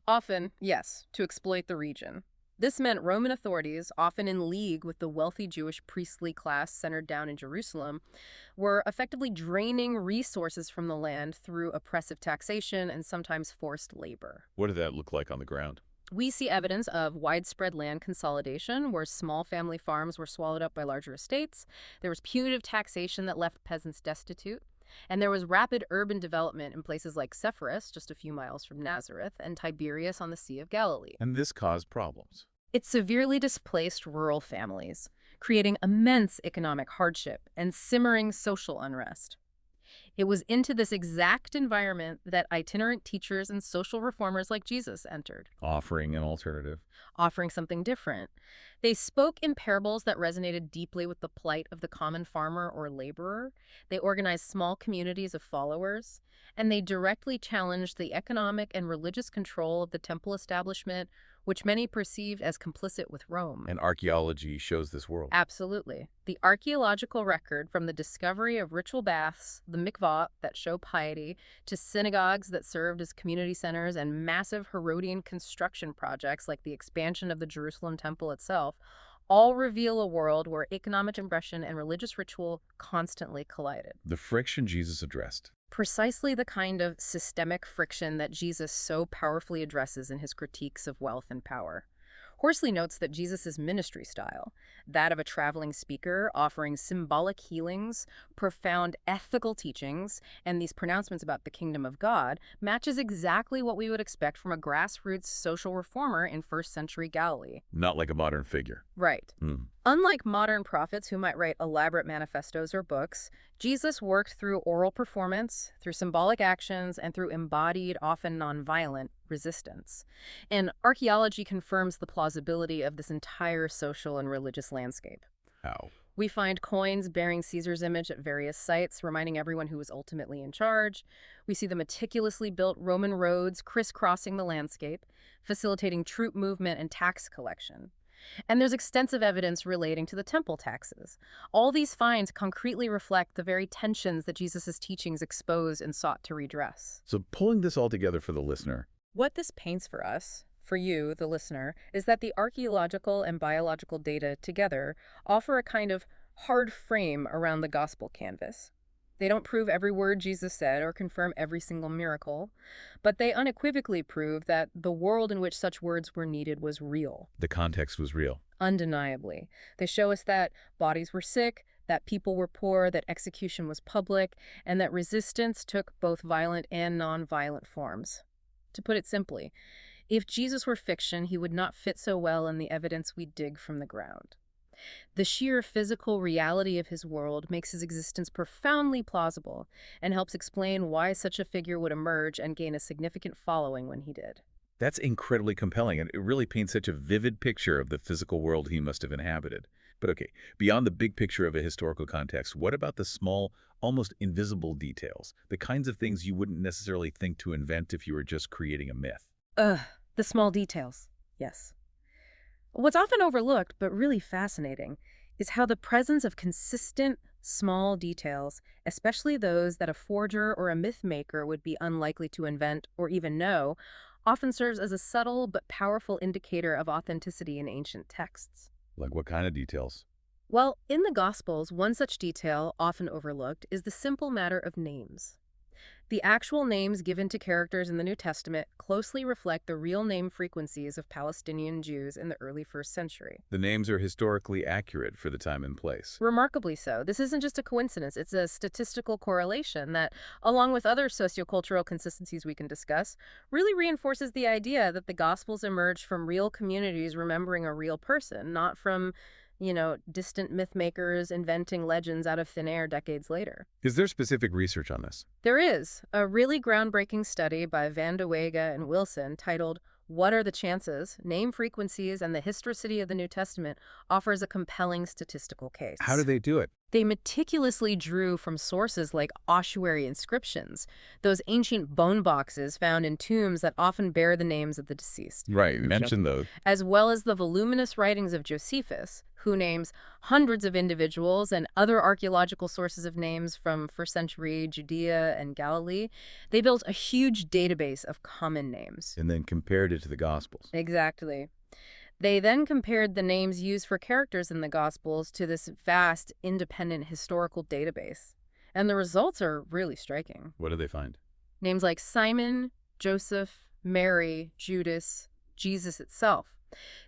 Often, yes, to exploit the region. This meant Roman authorities, often in league with the wealthy Jewish priestly class centered down in Jerusalem, were effectively draining resources from the land through oppressive taxation and sometimes forced labor. What did that look like on the ground? We see evidence of widespread land consolidation, where small family farms were swallowed up by larger estates. There was punitive taxation that left peasants destitute. And there was rapid urban development in places like Sepphoris, just a few miles from Nazareth, and Tiberias on the Sea of Galilee. And this caused problems. It severely displaced rural families, creating immense economic hardship and simmering social unrest. It was into this exact environment that itinerant teachers and social reformers like Jesus entered, Offering an alternative. offering something different. They spoke in parables that resonated deeply with the plight of the common farmer or laborer. They organized small communities of followers, and they directly challenged the economic and religious control of the temple establishment, which many perceived as complicit with Rome. And archaeology shows this world. Absolutely. The archaeological record, from the discovery of ritual baths, the mikvah that show piety, to synagogues that served as community centers, and massive Herodian construction projects like the expansion of the Jerusalem temple itself, all reveal a world where economic impression and religious ritual constantly collided. The friction Jesus addressed. Precisely the kind of systemic friction that Jesus so powerfully addresses in his critiques of wealth and power. Horsley notes that Jesus' ministry style, that of a traveling speaker offering symbolic healings, profound ethical teachings, and these pronouncements about the kingdom of God, matches exactly what we would expect from a grassroots social reformer in first century Galilee. Not like a modern figure. Right. Unlike modern prophets who might write elaborate manifestos or books, Jesus worked through oral performance, through symbolic actions, and through embodied, often nonviolent, resistance. And archaeology confirms the plausibility of this entire social and religious landscape. How? We find coins bearing Caesar's image at various sites, reminding everyone who was ultimately in charge. We see the meticulously built Roman roads crisscrossing the landscape, facilitating troop movement and tax collection. And there's extensive evidence relating to the temple taxes. All these finds concretely reflect the very tensions that Jesus' teachings exposed and sought to redress. So pulling this all together for the listener. What this paints for us, for you, the listener, is that the archaeological and biological data together offer a kind of hard frame around the gospel canvas. They don't prove every word Jesus said or confirm every single miracle, but they unequivocally prove that the world in which such words were needed was real. The context was real. Undeniably. They show us that bodies were sick, that people were poor, that execution was public, and that resistance took both violent and non-violent forms. To put it simply, if Jesus were fiction, he would not fit so well in the evidence we dig from the ground. The sheer physical reality of his world makes his existence profoundly plausible and helps explain why such a figure would emerge and gain a significant following when he did. That's incredibly compelling, and it really paints such a vivid picture of the physical world he must have inhabited. But okay, beyond the big picture of a historical context, what about the small, almost invisible details? The kinds of things you wouldn't necessarily think to invent if you were just creating a myth. Ugh, the small details. Yes. What's often overlooked, but really fascinating, is how the presence of consistent, small details, especially those that a forger or a myth maker would be unlikely to invent or even know, often serves as a subtle but powerful indicator of authenticity in ancient texts. Like what kind of details? Well, in the Gospels, one such detail, often overlooked, is the simple matter of names. The actual names given to characters in the New Testament closely reflect the real name frequencies of Palestinian Jews in the early 1st century. The names are historically accurate for the time and place. Remarkably so. This isn't just a coincidence, it's a statistical correlation that, along with other sociocultural consistencies we can discuss, really reinforces the idea that the Gospels emerged from real communities remembering a real person, not from, distant myth makers inventing legends out of thin air decades later. Is there specific research on this? There is a really groundbreaking study by Van de Wege and Wilson titled What Are the Chances? Name Frequencies and the Historicity of the New Testament offers a compelling statistical case. How do they do it? They meticulously drew from sources like ossuary inscriptions, those ancient bone boxes found in tombs that often bear the names of the deceased, Right, you mentioned those. as well as the voluminous writings of Josephus, who names hundreds of individuals, and other archaeological sources of names from 1st century Judea and Galilee. They built a huge database of common names. And then compared it to the Gospels. Exactly. They then compared the names used for characters in the Gospels to this vast, independent historical database. And the results are really striking. What do they find? Names like Simon, Joseph, Mary, Judas, Jesus itself.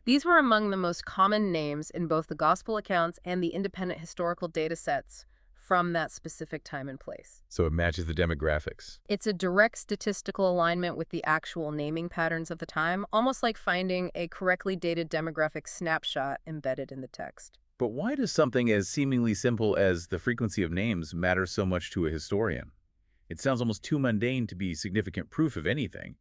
These were among the most common names in both the Gospel accounts and the independent historical data sets from that specific time and place. So it matches the demographics. It's a direct statistical alignment with the actual naming patterns of the time, almost like finding a correctly dated demographic snapshot embedded in the text. But why does something as seemingly simple as the frequency of names matter so much to a historian? It sounds almost too mundane to be significant proof of anything.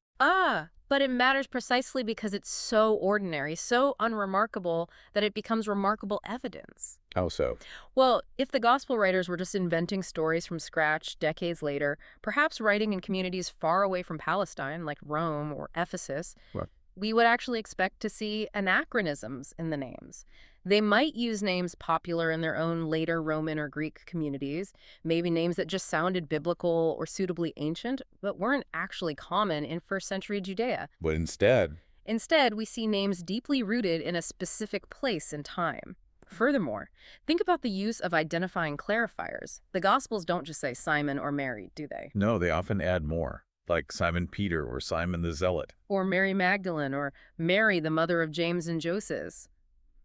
But it matters precisely because it's so ordinary, so unremarkable, that it becomes remarkable evidence. How so? Well, if the gospel writers were just inventing stories from scratch decades later, perhaps writing in communities far away from Palestine, like Rome or Ephesus, What? we would actually expect to see anachronisms in the names. They might use names popular in their own later Roman or Greek communities, maybe names that just sounded biblical or suitably ancient, but weren't actually common in 1st century Judea. But instead, We see names deeply rooted in a specific place and time. Furthermore, think about the use of identifying clarifiers. The Gospels don't just say Simon or Mary, do they? no, they often add more, like Simon Peter or Simon the Zealot. Or Mary Magdalene, or Mary, the mother of James and Joseph.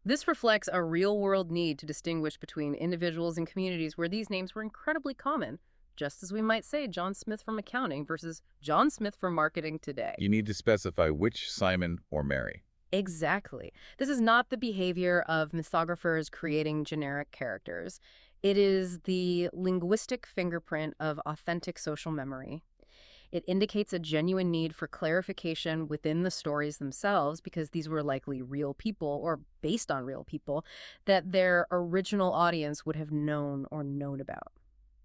This reflects a real-world need to distinguish between individuals and communities where these names were incredibly common, just as we might say John Smith from accounting versus John Smith from marketing today. You need to specify which Simon or Mary. Exactly. This is not the behavior of mythographers creating generic characters. It is the linguistic fingerprint of authentic social memory. It indicates a genuine need for clarification within the stories themselves, because these were likely real people or based on real people that their original audience would have known or known about.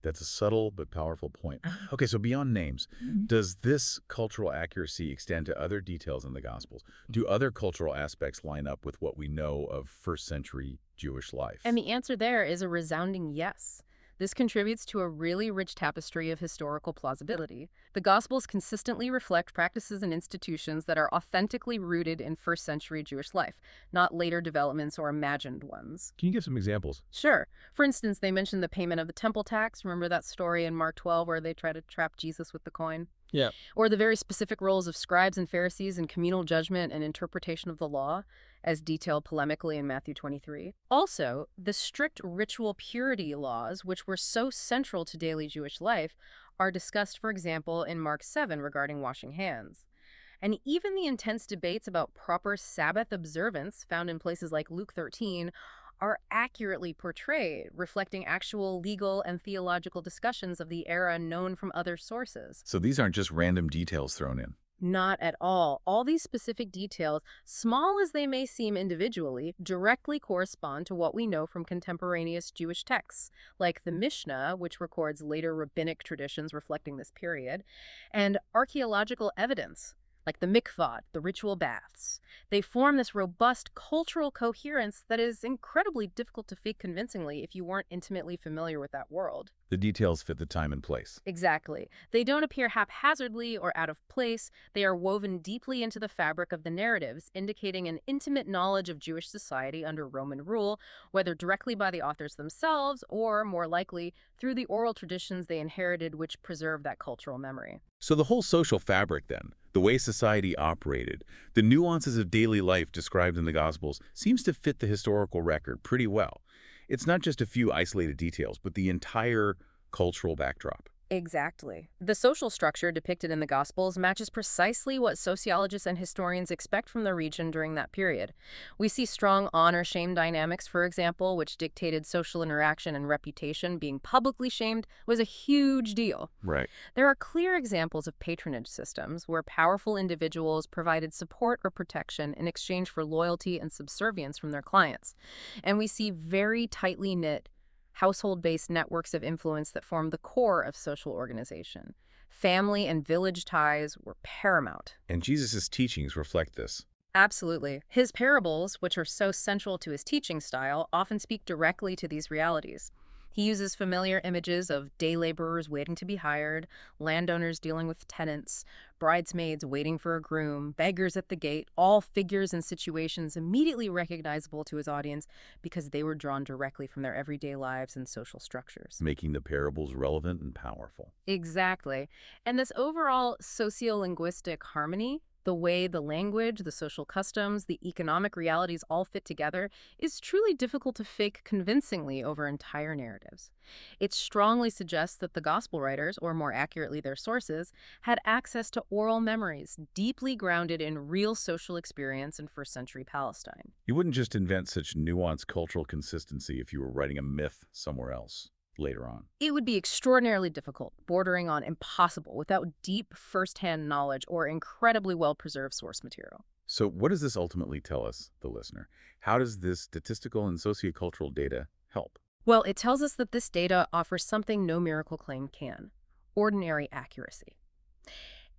That's a subtle but powerful point. Okay, so beyond names, does this cultural accuracy extend to other details in the Gospels? Do other cultural aspects line up with what we know of 1st century Jewish life? And the answer there is a resounding yes. This contributes to a really rich tapestry of historical plausibility. The Gospels consistently reflect practices and institutions that are authentically rooted in first century Jewish life, not later developments or imagined ones. Can you give some examples? Sure. For instance, they mention the payment of the temple tax. Remember that story in Mark 12 where they try to trap Jesus with the coin? Yeah. Or the very specific roles of scribes and Pharisees in communal judgment and interpretation of the law, as detailed polemically in Matthew 23. Also, the strict ritual purity laws, which were so central to daily Jewish life, are discussed, for example, in Mark 7 regarding washing hands. And even the intense debates about proper Sabbath observance found in places like Luke 13 are accurately portrayed, reflecting actual legal and theological discussions of the era known from other sources. So these aren't just random details thrown in. Not at all. All these specific details, small as they may seem individually, directly correspond to what we know from contemporaneous Jewish texts, like the Mishnah, which records later rabbinic traditions reflecting this period, and archaeological evidence, like the mikvah, the ritual baths. They form this robust cultural coherence that is incredibly difficult to fake convincingly if you weren't intimately familiar with that world. The details fit the time and place. Exactly. They don't appear haphazardly or out of place. They are woven deeply into the fabric of the narratives, indicating an intimate knowledge of Jewish society under Roman rule, whether directly by the authors themselves or, more likely, through the oral traditions they inherited which preserve that cultural memory. So the whole social fabric then, the way society operated, the nuances of daily life described in the Gospels seems to fit the historical record pretty well. It's not just a few isolated details, but the entire cultural backdrop. Exactly. The social structure depicted in the Gospels matches precisely what sociologists and historians expect from the region during that period. We see strong honor-shame dynamics, for example, which dictated social interaction and reputation. Being publicly shamed was a huge deal. Right. There are clear examples of patronage systems where powerful individuals provided support or protection in exchange for loyalty and subservience from their clients. And we see very tightly knit household-based networks of influence that form the core of social organization. Family and village ties were paramount. And Jesus' teachings reflect this. Absolutely. His parables, which are so central to his teaching style, often speak directly to these realities. He uses familiar images of day laborers waiting to be hired, landowners dealing with tenants, bridesmaids waiting for a groom, beggars at the gate, all figures and situations immediately recognizable to his audience because they were drawn directly from their everyday lives and social structures. Making the parables relevant and powerful. Exactly. And this overall sociolinguistic harmony, the way the language, the social customs, the economic realities all fit together, is truly difficult to fake convincingly over entire narratives. It strongly suggests that the gospel writers, or more accurately their sources, had access to oral memories deeply grounded in real social experience in first century Palestine. You wouldn't just invent such nuanced cultural consistency if you were writing a myth somewhere else later on. It would be extraordinarily difficult, bordering on impossible, without deep first-hand knowledge or incredibly well-preserved source material. So what does this ultimately tell us, the listener? How does this statistical and sociocultural data help? Well, it tells us that this data offers something no miracle claim can: ordinary accuracy.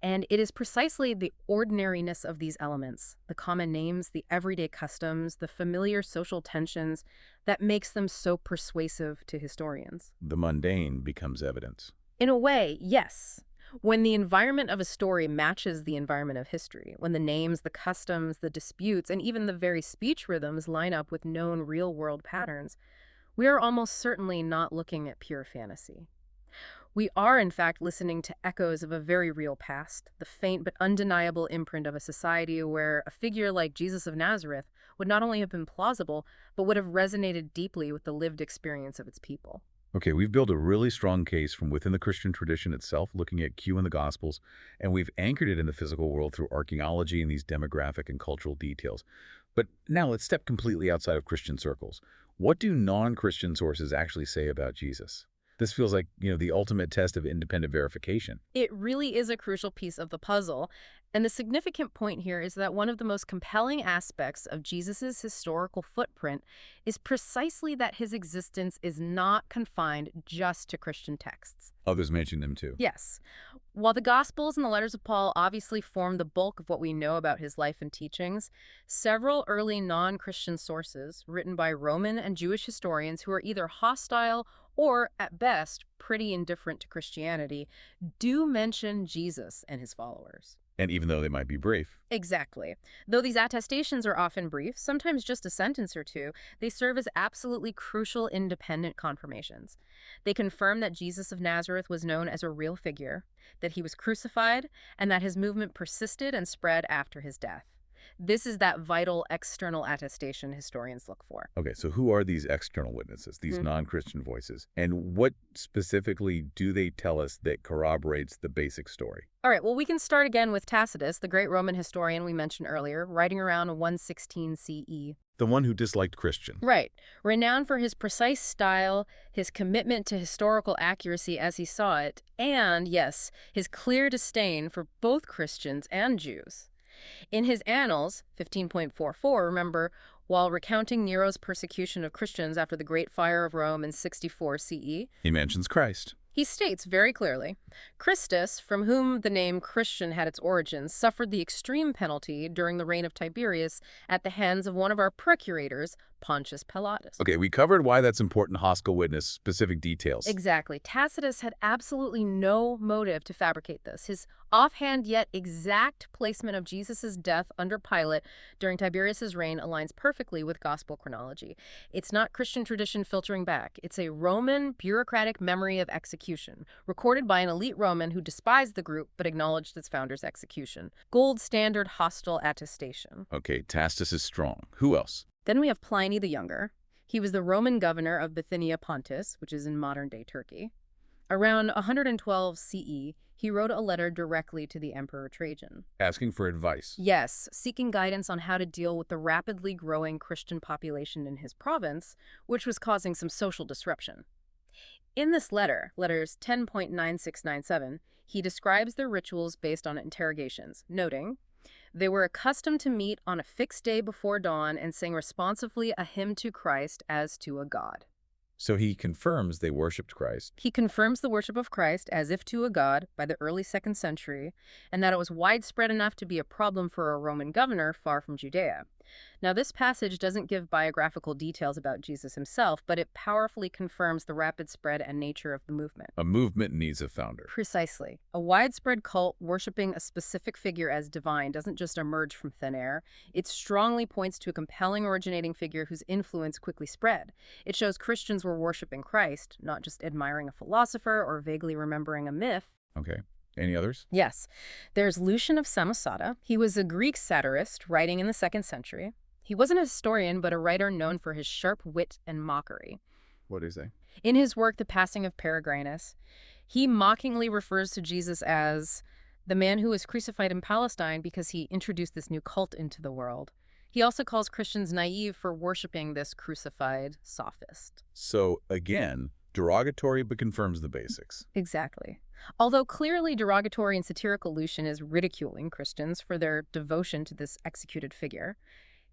And it is precisely the ordinariness of these elements, the common names, the everyday customs, the familiar social tensions, that makes them so persuasive to historians. The mundane becomes evidence. In a way, yes. When the environment of a story matches the environment of history, when the names, the customs, the disputes, and even the very speech rhythms line up with known real-world patterns, we are almost certainly not looking at pure fantasy. We are, in fact, listening to echoes of a very real past, the faint but undeniable imprint of a society where a figure like Jesus of Nazareth would not only have been plausible, but would have resonated deeply with the lived experience of its people. Okay, we've built a really strong case from within the Christian tradition itself, looking at Q in the Gospels, and we've anchored it in the physical world through archaeology and these demographic and cultural details. But now let's step completely outside of Christian circles. What do non-Christian sources actually say about Jesus? This feels like, the ultimate test of independent verification. It really is a crucial piece of the puzzle, And the significant point here is that one of the most compelling aspects of Jesus' historical footprint is precisely that his existence is not confined just to Christian texts. Others mention them too. Yes. While the Gospels and the letters of Paul obviously form the bulk of what we know about his life and teachings, several early non-Christian sources, written by Roman and Jewish historians who are either hostile or, at best, pretty indifferent to Christianity, do mention Jesus and his followers. And even though they might be brief. Exactly. Though these attestations are often brief, sometimes just a sentence or two, they serve as absolutely crucial independent confirmations. They confirm that Jesus of Nazareth was known as a real figure, that he was crucified, and that his movement persisted and spread after his death. This is that vital external attestation historians look for. Okay, so who are these external witnesses, these non-Christian voices? And what specifically do they tell us that corroborates the basic story? All right, well, we can start again with Tacitus, the great Roman historian we mentioned earlier, writing around 116 CE. The one who disliked Christian. Right. Renowned for his precise style, his commitment to historical accuracy as he saw it, and, yes, his clear disdain for both Christians and Jews. In his Annals, 15.44, remember, while recounting Nero's persecution of Christians after the Great Fire of Rome in 64 CE, He mentions Christ. he states very clearly, Christus, from whom the name Christian had its origins, suffered the extreme penalty during the reign of Tiberius at the hands of one of our procurators, Pontius Pilatus. Okay, we covered why that's important hostile witness, specific details. Exactly. Tacitus had absolutely no motive to fabricate this. His offhand yet exact placement of Jesus' death under Pilate during Tiberius's reign aligns perfectly with gospel chronology. It's not Christian tradition filtering back. It's a Roman bureaucratic memory of execution, recorded by an elite Roman who despised the group but acknowledged its founder's execution. Gold standard hostile attestation. Okay, Tacitus is strong. Who else? Then we have Pliny the Younger. He was the Roman governor of Bithynia Pontus, which is in modern-day Turkey. Around 112 CE, he wrote a letter directly to the Emperor Trajan. Asking for advice. Yes, seeking guidance on how to deal with the rapidly growing Christian population in his province, which was causing some social disruption. In this letter, letters 10.9697, he describes their rituals based on interrogations, noting, they were accustomed to meet on a fixed day before dawn and sing responsively a hymn to Christ as to a god. So he confirms they worshipped Christ. He confirms the worship of Christ as if to a god by the early 2nd century, and that it was widespread enough to be a problem for a Roman governor far from Judea. Now, this passage doesn't give biographical details about Jesus himself, but it powerfully confirms the rapid spread and nature of the movement. A movement needs a founder. Precisely. A widespread cult worshiping a specific figure as divine doesn't just emerge from thin air. It strongly points to a compelling originating figure whose influence quickly spread. It shows Christians were worshiping Christ, not just admiring a philosopher or vaguely remembering a myth. Okay. Any others? Yes. There's Lucian of Samosata. He was a Greek satirist writing in the 2nd century. He wasn't a historian, but a writer known for his sharp wit and mockery. What do you say? In his work, The Passing of Peregrinus, he mockingly refers to Jesus as the man who was crucified in Palestine because he introduced this new cult into the world. He also calls Christians naive for worshiping this crucified sophist. So, again, derogatory but confirms the basics. Exactly. Although clearly derogatory and satirical, Lucian is ridiculing Christians for their devotion to this executed figure.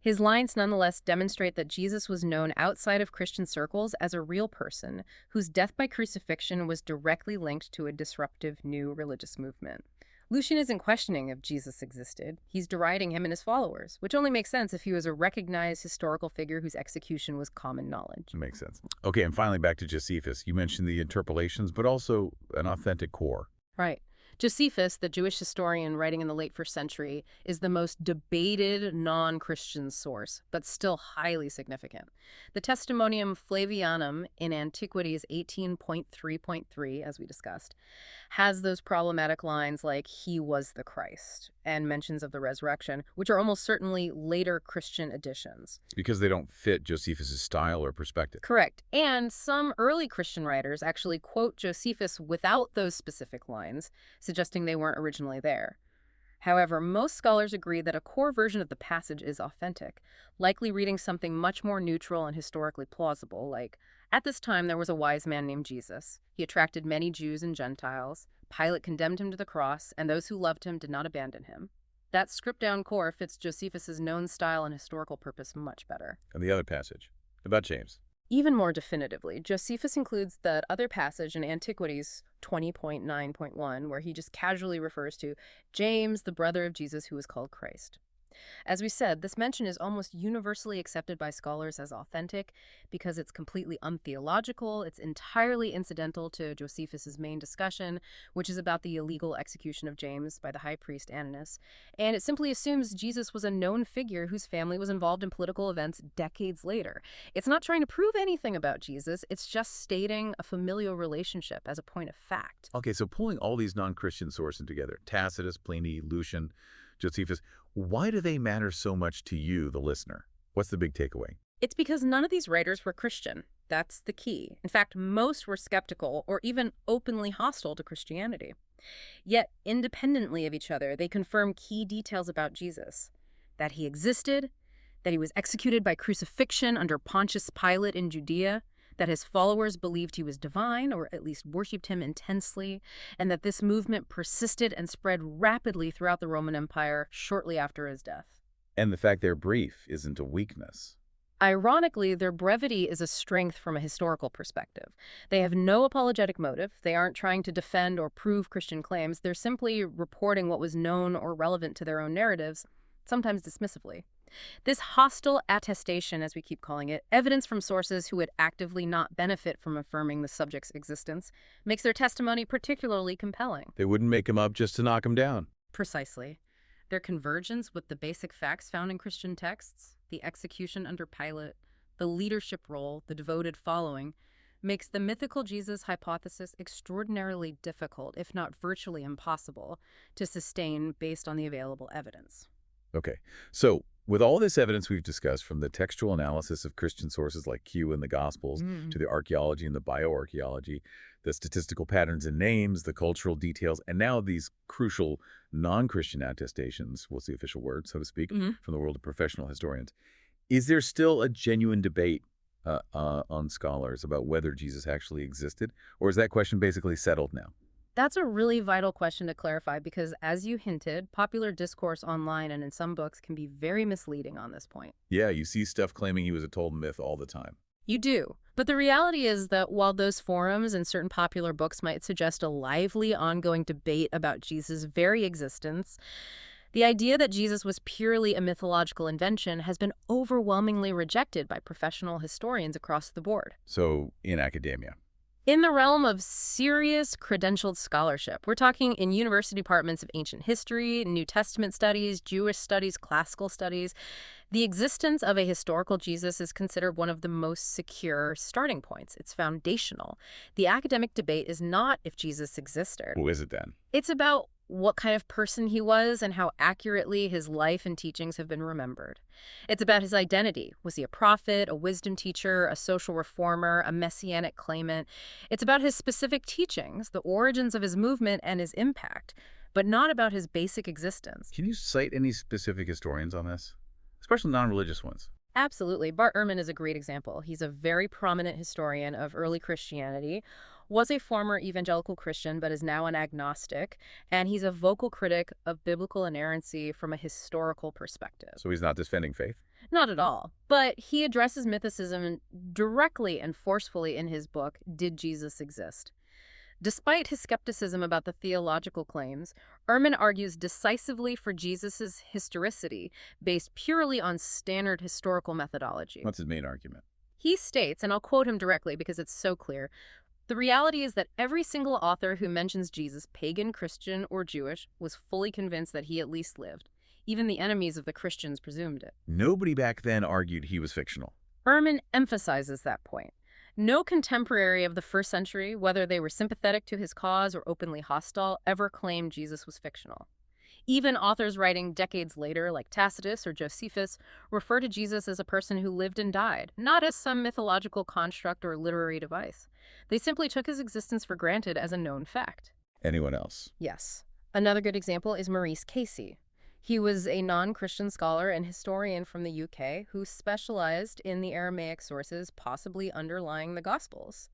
His lines nonetheless demonstrate that Jesus was known outside of Christian circles as a real person whose death by crucifixion was directly linked to a disruptive new religious movement. Lucian isn't questioning if Jesus existed. He's deriding him and his followers, which only makes sense if he was a recognized historical figure whose execution was common knowledge. Makes sense. Okay, and finally back to Josephus. You mentioned the interpolations, but also an authentic core. Right. Josephus, the Jewish historian writing in the late 1st century, is the most debated non-Christian source, but still highly significant. The Testimonium Flavianum in Antiquities 18.3.3, as we discussed, has those problematic lines like, he was the Christ, and mentions of the resurrection, which are almost certainly later Christian additions. Because they don't fit Josephus' style or perspective. Correct. And some early Christian writers actually quote Josephus without those specific lines, suggesting they weren't originally there. However, most scholars agree that a core version of the passage is authentic, likely reading something much more neutral and historically plausible, like, at this time there was a wise man named Jesus. He attracted many Jews and Gentiles. Pilate condemned him to the cross, and those who loved him did not abandon him. That stripped-down core fits Josephus's known style and historical purpose much better. And the other passage about James. Even more definitively, Josephus includes that other passage in Antiquities 20.9.1, where he just casually refers to James, the brother of Jesus who is called Christ. As we said, this mention is almost universally accepted by scholars as authentic because it's completely untheological, it's entirely incidental to Josephus's main discussion, which is about the illegal execution of James by the high priest Ananus, and it simply assumes Jesus was a known figure whose family was involved in political events decades later. It's not trying to prove anything about Jesus, it's just stating a familial relationship as a point of fact. Okay, so pulling all these non-Christian sources together, Tacitus, Pliny, Lucian, Josephus, why do they matter so much to you, the listener? What's the big takeaway? It's because none of these writers were Christian. That's the key. In fact, most were skeptical or even openly hostile to Christianity. Yet, independently of each other, they confirm key details about Jesus. That he existed, that he was executed by crucifixion under Pontius Pilate in Judea, that his followers believed he was divine, or at least worshipped him intensely, and that this movement persisted and spread rapidly throughout the Roman Empire shortly after his death. And the fact they're brief isn't a weakness. Ironically, their brevity is a strength from a historical perspective. They have no apologetic motive. They aren't trying to defend or prove Christian claims. They're simply reporting what was known or relevant to their own narratives, sometimes dismissively. This hostile attestation, as we keep calling it, evidence from sources who would actively not benefit from affirming the subject's existence, makes their testimony particularly compelling. They wouldn't make him up just to knock him down. Precisely. Their convergence with the basic facts found in Christian texts, the execution under Pilate, the leadership role, the devoted following, makes the mythical Jesus hypothesis extraordinarily difficult, if not virtually impossible, to sustain based on the available evidence. Okay, so with all this evidence we've discussed, from the textual analysis of Christian sources like Q in the Gospels, to the archaeology and the bioarchaeology, the statistical patterns in names, the cultural details, and now these crucial non-Christian attestations, what's the official word, so to speak, from the world of professional historians, is there still a genuine debate on scholars about whether Jesus actually existed, or is that question basically settled now? That's a really vital question to clarify because, as you hinted, popular discourse online and in some books can be very misleading on this point. Yeah, you see stuff claiming he was a told myth all the time. You do. But the reality is that while those forums and certain popular books might suggest a lively, ongoing debate about Jesus' very existence, the idea that Jesus was purely a mythological invention has been overwhelmingly rejected by professional historians across the board. So, in academia. In the realm of serious credentialed scholarship, we're talking in university departments of ancient history, New Testament studies, Jewish studies, classical studies, the existence of a historical Jesus is considered one of the most secure starting points. It's foundational. The academic debate is not if Jesus existed. Who is it then? It's about what kind of person he was and how accurately his life and teachings have been remembered. It's about his identity. Was he a prophet, a wisdom teacher, a social reformer, a messianic claimant? It's about his specific teachings, the origins of his movement and his impact, but not about his basic existence. Can you cite any specific historians on this? Especially non-religious ones. Absolutely. Bart Ehrman is a great example. He's a very prominent historian of early Christianity, was a former evangelical Christian, but is now an agnostic, and he's a vocal critic of biblical inerrancy from a historical perspective. So he's not defending faith? Not at all. But he addresses mythicism directly and forcefully in his book, Did Jesus Exist? Despite his skepticism about the theological claims, Ehrman argues decisively for Jesus' historicity based purely on standard historical methodology. What's his main argument? He states, and I'll quote him directly because it's so clear, the reality is that every single author who mentions Jesus, pagan, Christian, or Jewish, was fully convinced that he at least lived. Even the enemies of the Christians presumed it. Nobody back then argued he was fictional. Ehrman emphasizes that point. No contemporary of the first century, whether they were sympathetic to his cause or openly hostile, ever claimed Jesus was fictional. Even authors writing decades later, like Tacitus or Josephus, refer to Jesus as a person who lived and died, not as some mythological construct or literary device. They simply took his existence for granted as a known fact. Anyone else? Yes. Another good example is Maurice Casey. He was a non-Christian scholar and historian from the UK who specialized in the Aramaic sources possibly underlying the Gospels.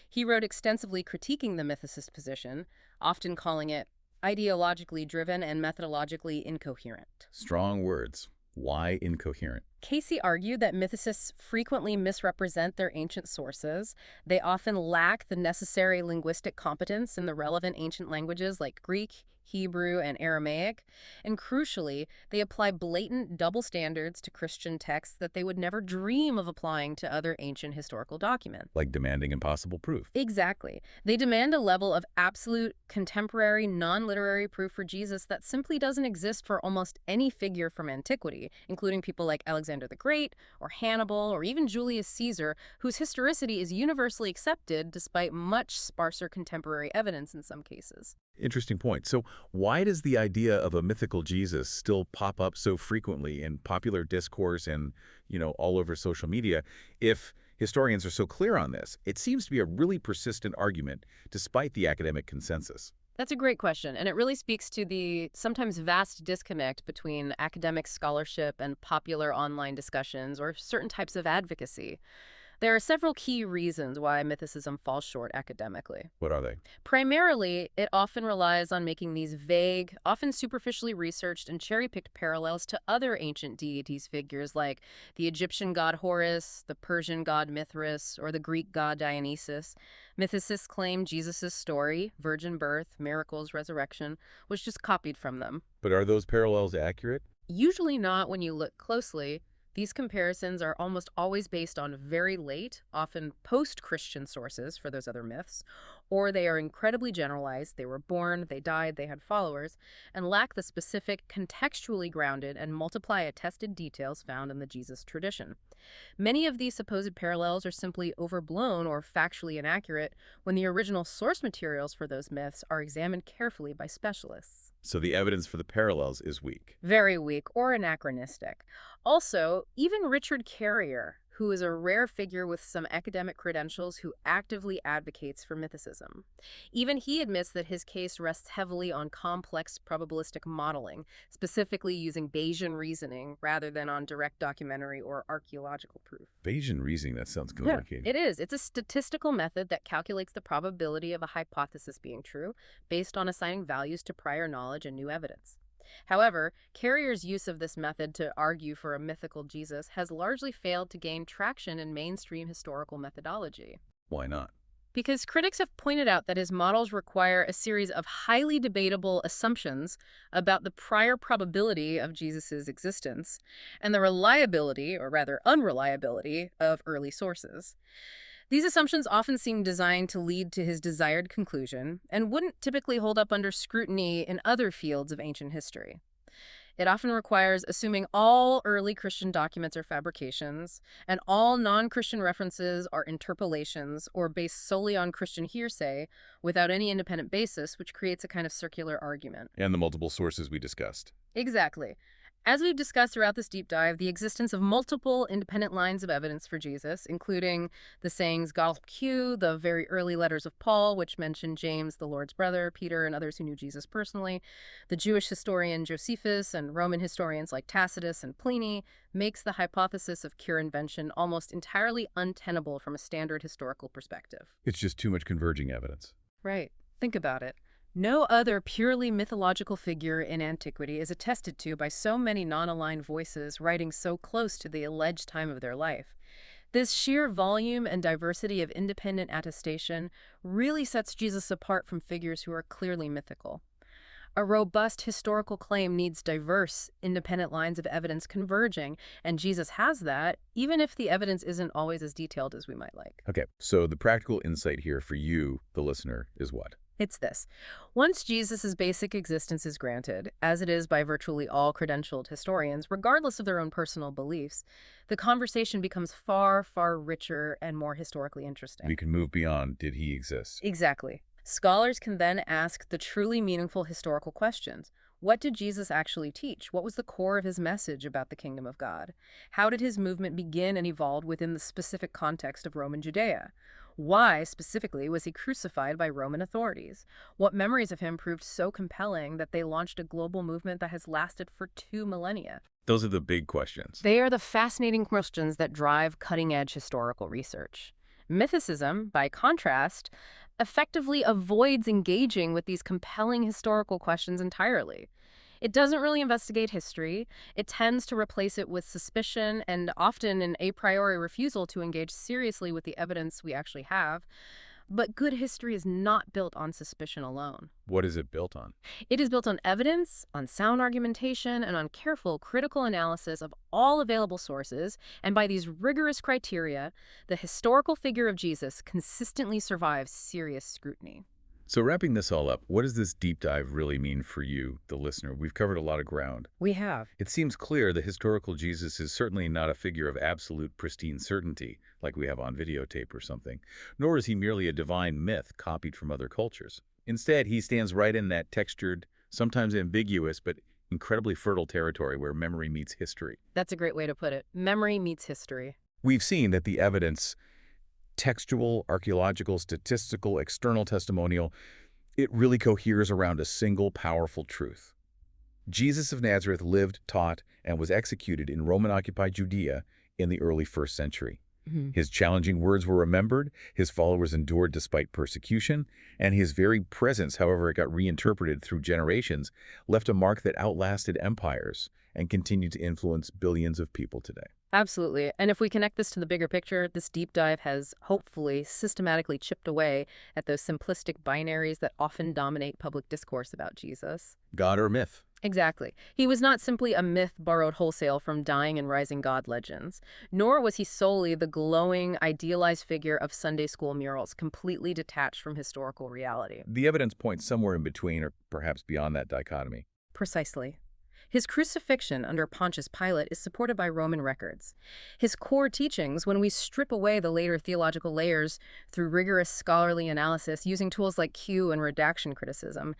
He wrote extensively critiquing the mythicist position, often calling it ideologically driven and methodologically incoherent. Strong words. Why incoherent? Casey argued that mythicists frequently misrepresent their ancient sources. They often lack the necessary linguistic competence in the relevant ancient languages like Greek, Hebrew, and Aramaic. And crucially, they apply blatant double standards to Christian texts that they would never dream of applying to other ancient historical documents. Like demanding impossible proof. Exactly. They demand a level of absolute, contemporary, non-literary proof for Jesus that simply doesn't exist for almost any figure from antiquity, including people like Alexander the Great, or Hannibal, or even Julius Caesar, whose historicity is universally accepted despite much sparser contemporary evidence in some cases. Interesting point. So why does the idea of a mythical Jesus still pop up so frequently in popular discourse and, all over social media if historians are so clear on this? It seems to be a really persistent argument despite the academic consensus. That's a great question, and it really speaks to the sometimes vast disconnect between academic scholarship and popular online discussions or certain types of advocacy. There are several key reasons why mythicism falls short academically. What are they? Primarily, it often relies on making these vague, often superficially researched and cherry-picked parallels to other ancient deities figures like the Egyptian god Horus, the Persian god Mithras, or the Greek god Dionysus. Mythicists claim Jesus' story, virgin birth, miracles, resurrection, was just copied from them. But are those parallels accurate? Usually not when you look closely. These comparisons are almost always based on very late, often post-Christian sources for those other myths, or they are incredibly generalized. They were born, they died, they had followers, and lack the specific, contextually grounded and multiply-attested details found in the Jesus tradition. Many of these supposed parallels are simply overblown or factually inaccurate when the original source materials for those myths are examined carefully by specialists. So the evidence for the parallels is weak. Very weak or anachronistic. Also, even Richard Carrier, who is a rare figure with some academic credentials who actively advocates for mythicism. Even he admits that his case rests heavily on complex probabilistic modeling, specifically using Bayesian reasoning rather than on direct documentary or archaeological proof. Bayesian reasoning, that sounds Yeah, complicated. it is. It's a statistical method that calculates the probability of a hypothesis being true based on assigning values to prior knowledge and new evidence. However, Carrier's use of this method to argue for a mythical Jesus has largely failed to gain traction in mainstream historical methodology. Why not? Because critics have pointed out that his models require a series of highly debatable assumptions about the prior probability of Jesus' existence and the reliability, or rather unreliability, of early sources. These assumptions often seem designed to lead to his desired conclusion and wouldn't typically hold up under scrutiny in other fields of ancient history. It often requires assuming all early Christian documents are fabrications and all non-Christian references are interpolations or based solely on Christian hearsay without any independent basis, which creates a kind of circular argument. And the multiple sources we discussed. Exactly. As we've discussed throughout this deep dive, the existence of multiple independent lines of evidence for Jesus, including the sayings Gospel Q, the very early letters of Paul, which mention James, the Lord's brother, Peter, and others who knew Jesus personally, the Jewish historian Josephus, and Roman historians like Tacitus and Pliny, makes the hypothesis of pure invention almost entirely untenable from a standard historical perspective. It's just too much converging evidence. Right. Think about it. No other purely mythological figure in antiquity is attested to by so many non-aligned voices writing so close to the alleged time of their life. This sheer volume and diversity of independent attestation really sets Jesus apart from figures who are clearly mythical. A robust historical claim needs diverse, independent lines of evidence converging, and Jesus has that, even if the evidence isn't always as detailed as we might like. Okay, so the practical insight here for you, the listener, is what? It's this. Once Jesus' basic existence is granted, as it is by virtually all credentialed historians, regardless of their own personal beliefs, the conversation becomes far, far richer and more historically interesting. We can move beyond, did he exist? Exactly. Scholars can then ask the truly meaningful historical questions. What did Jesus actually teach? What was the core of his message about the kingdom of God? How did his movement begin and evolve within the specific context of Roman Judea? Why, specifically, was he crucified by Roman authorities? What memories of him proved so compelling that they launched a global movement that has lasted for 2 millennia? Those are the big questions. They are the fascinating questions that drive cutting-edge historical research. Mythicism, by contrast, effectively avoids engaging with these compelling historical questions entirely. It doesn't really investigate history. It tends to replace it with suspicion and often an a priori refusal to engage seriously with the evidence we actually have. But good history is not built on suspicion alone. What is it built on? It is built on evidence, on sound argumentation, and on careful critical analysis of all available sources. And by these rigorous criteria, the historical figure of Jesus consistently survives serious scrutiny. So wrapping this all up, what does this deep dive really mean for you, the listener? We've covered a lot of ground. We have. It seems clear the historical Jesus is certainly not a figure of absolute pristine certainty, like we have on videotape or something, nor is he merely a divine myth copied from other cultures. Instead, he stands right in that textured, sometimes ambiguous, but incredibly fertile territory where memory meets history. That's a great way to put it. Memory meets history. We've seen that the evidence, textual, archaeological, statistical, external testimonial, it really coheres around a single powerful truth. Jesus of Nazareth lived, taught, and was executed in Roman-occupied Judea in the early 1st century. His challenging words were remembered, his followers endured despite persecution, and his very presence, however it got reinterpreted through generations, left a mark that outlasted empires and continued to influence billions of people today. Absolutely. And if we connect this to the bigger picture, this deep dive has hopefully systematically chipped away at those simplistic binaries that often dominate public discourse about Jesus. God or myth? Exactly. He was not simply a myth borrowed wholesale from dying and rising God legends, nor was he solely the glowing, idealized figure of Sunday school murals, completely detached from historical reality. The evidence points somewhere in between or perhaps beyond that dichotomy. Precisely. His crucifixion under Pontius Pilate is supported by Roman records. His core teachings, when we strip away the later theological layers through rigorous scholarly analysis using tools like Q and redaction criticism,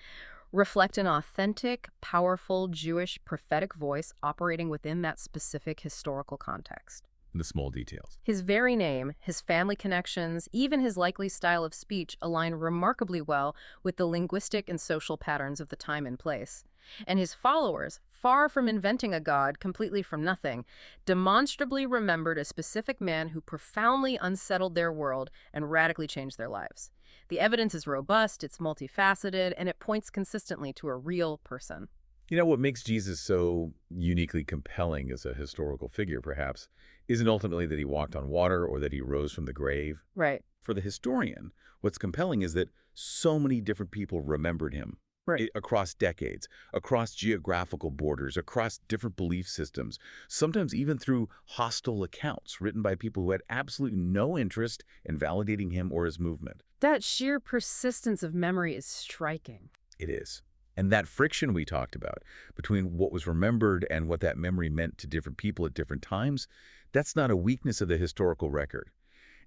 reflect an authentic, powerful Jewish prophetic voice operating within that specific historical context. The small details. His very name, his family connections, even his likely style of speech align remarkably well with the linguistic and social patterns of the time and place. And his followers, far from inventing a god completely from nothing, demonstrably remembered a specific man who profoundly unsettled their world and radically changed their lives. The evidence is robust, it's multifaceted, and it points consistently to a real person. You know, what makes Jesus so uniquely compelling as a historical figure, perhaps, isn't ultimately that he walked on water or that he rose from the grave. Right. For the historian, what's compelling is that so many different people remembered him. Right. Across decades, across geographical borders, across different belief systems, sometimes even through hostile accounts written by people who had absolutely no interest in validating him or his movement. That sheer persistence of memory is striking. It is. And that friction we talked about between what was remembered and what that memory meant to different people at different times, that's not a weakness of the historical record.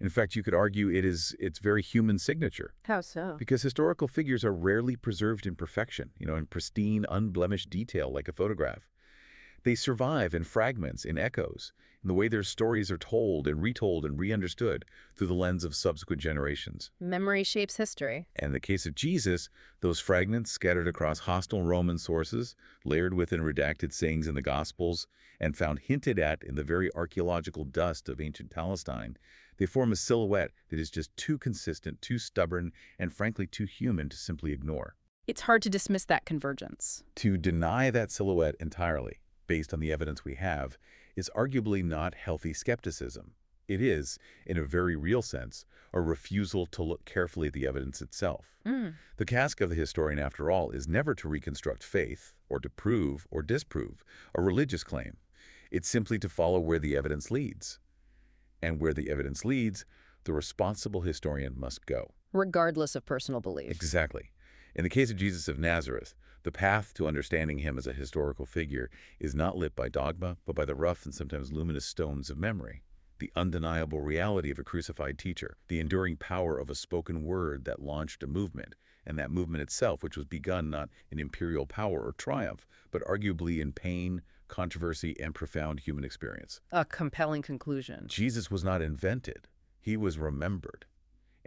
In fact, you could argue it's very human signature. How so? Because historical figures are rarely preserved in perfection, in pristine, unblemished detail like a photograph. They survive in fragments, in echoes, in the way their stories are told and re-understood through the lens of subsequent generations. Memory shapes history. And in the case of Jesus, those fragments scattered across hostile Roman sources, layered within redacted sayings in the Gospels, and found hinted at in the very archaeological dust of ancient Palestine, they form a silhouette that is just too consistent, too stubborn, and frankly too human to simply ignore. It's hard to dismiss that convergence. To deny that silhouette entirely, based on the evidence we have, is arguably not healthy skepticism. It is, in a very real sense, a refusal to look carefully at the evidence itself. The task of the historian, after all, is never to reconstruct faith, or to prove or disprove a religious claim. It's simply to follow where the evidence leads. And where the evidence leads, the responsible historian must go. Regardless of personal belief. Exactly. In the case of Jesus of Nazareth, the path to understanding him as a historical figure is not lit by dogma, but by the rough and sometimes luminous stones of memory. The undeniable reality of a crucified teacher, the enduring power of a spoken word that launched a movement, and that movement itself, which was begun not in imperial power or triumph, but arguably in pain, controversy, and profound human experience. A compelling conclusion. Jesus was not invented. He was remembered.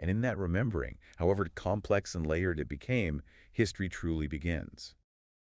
And in that remembering, however complex and layered it became, history truly begins.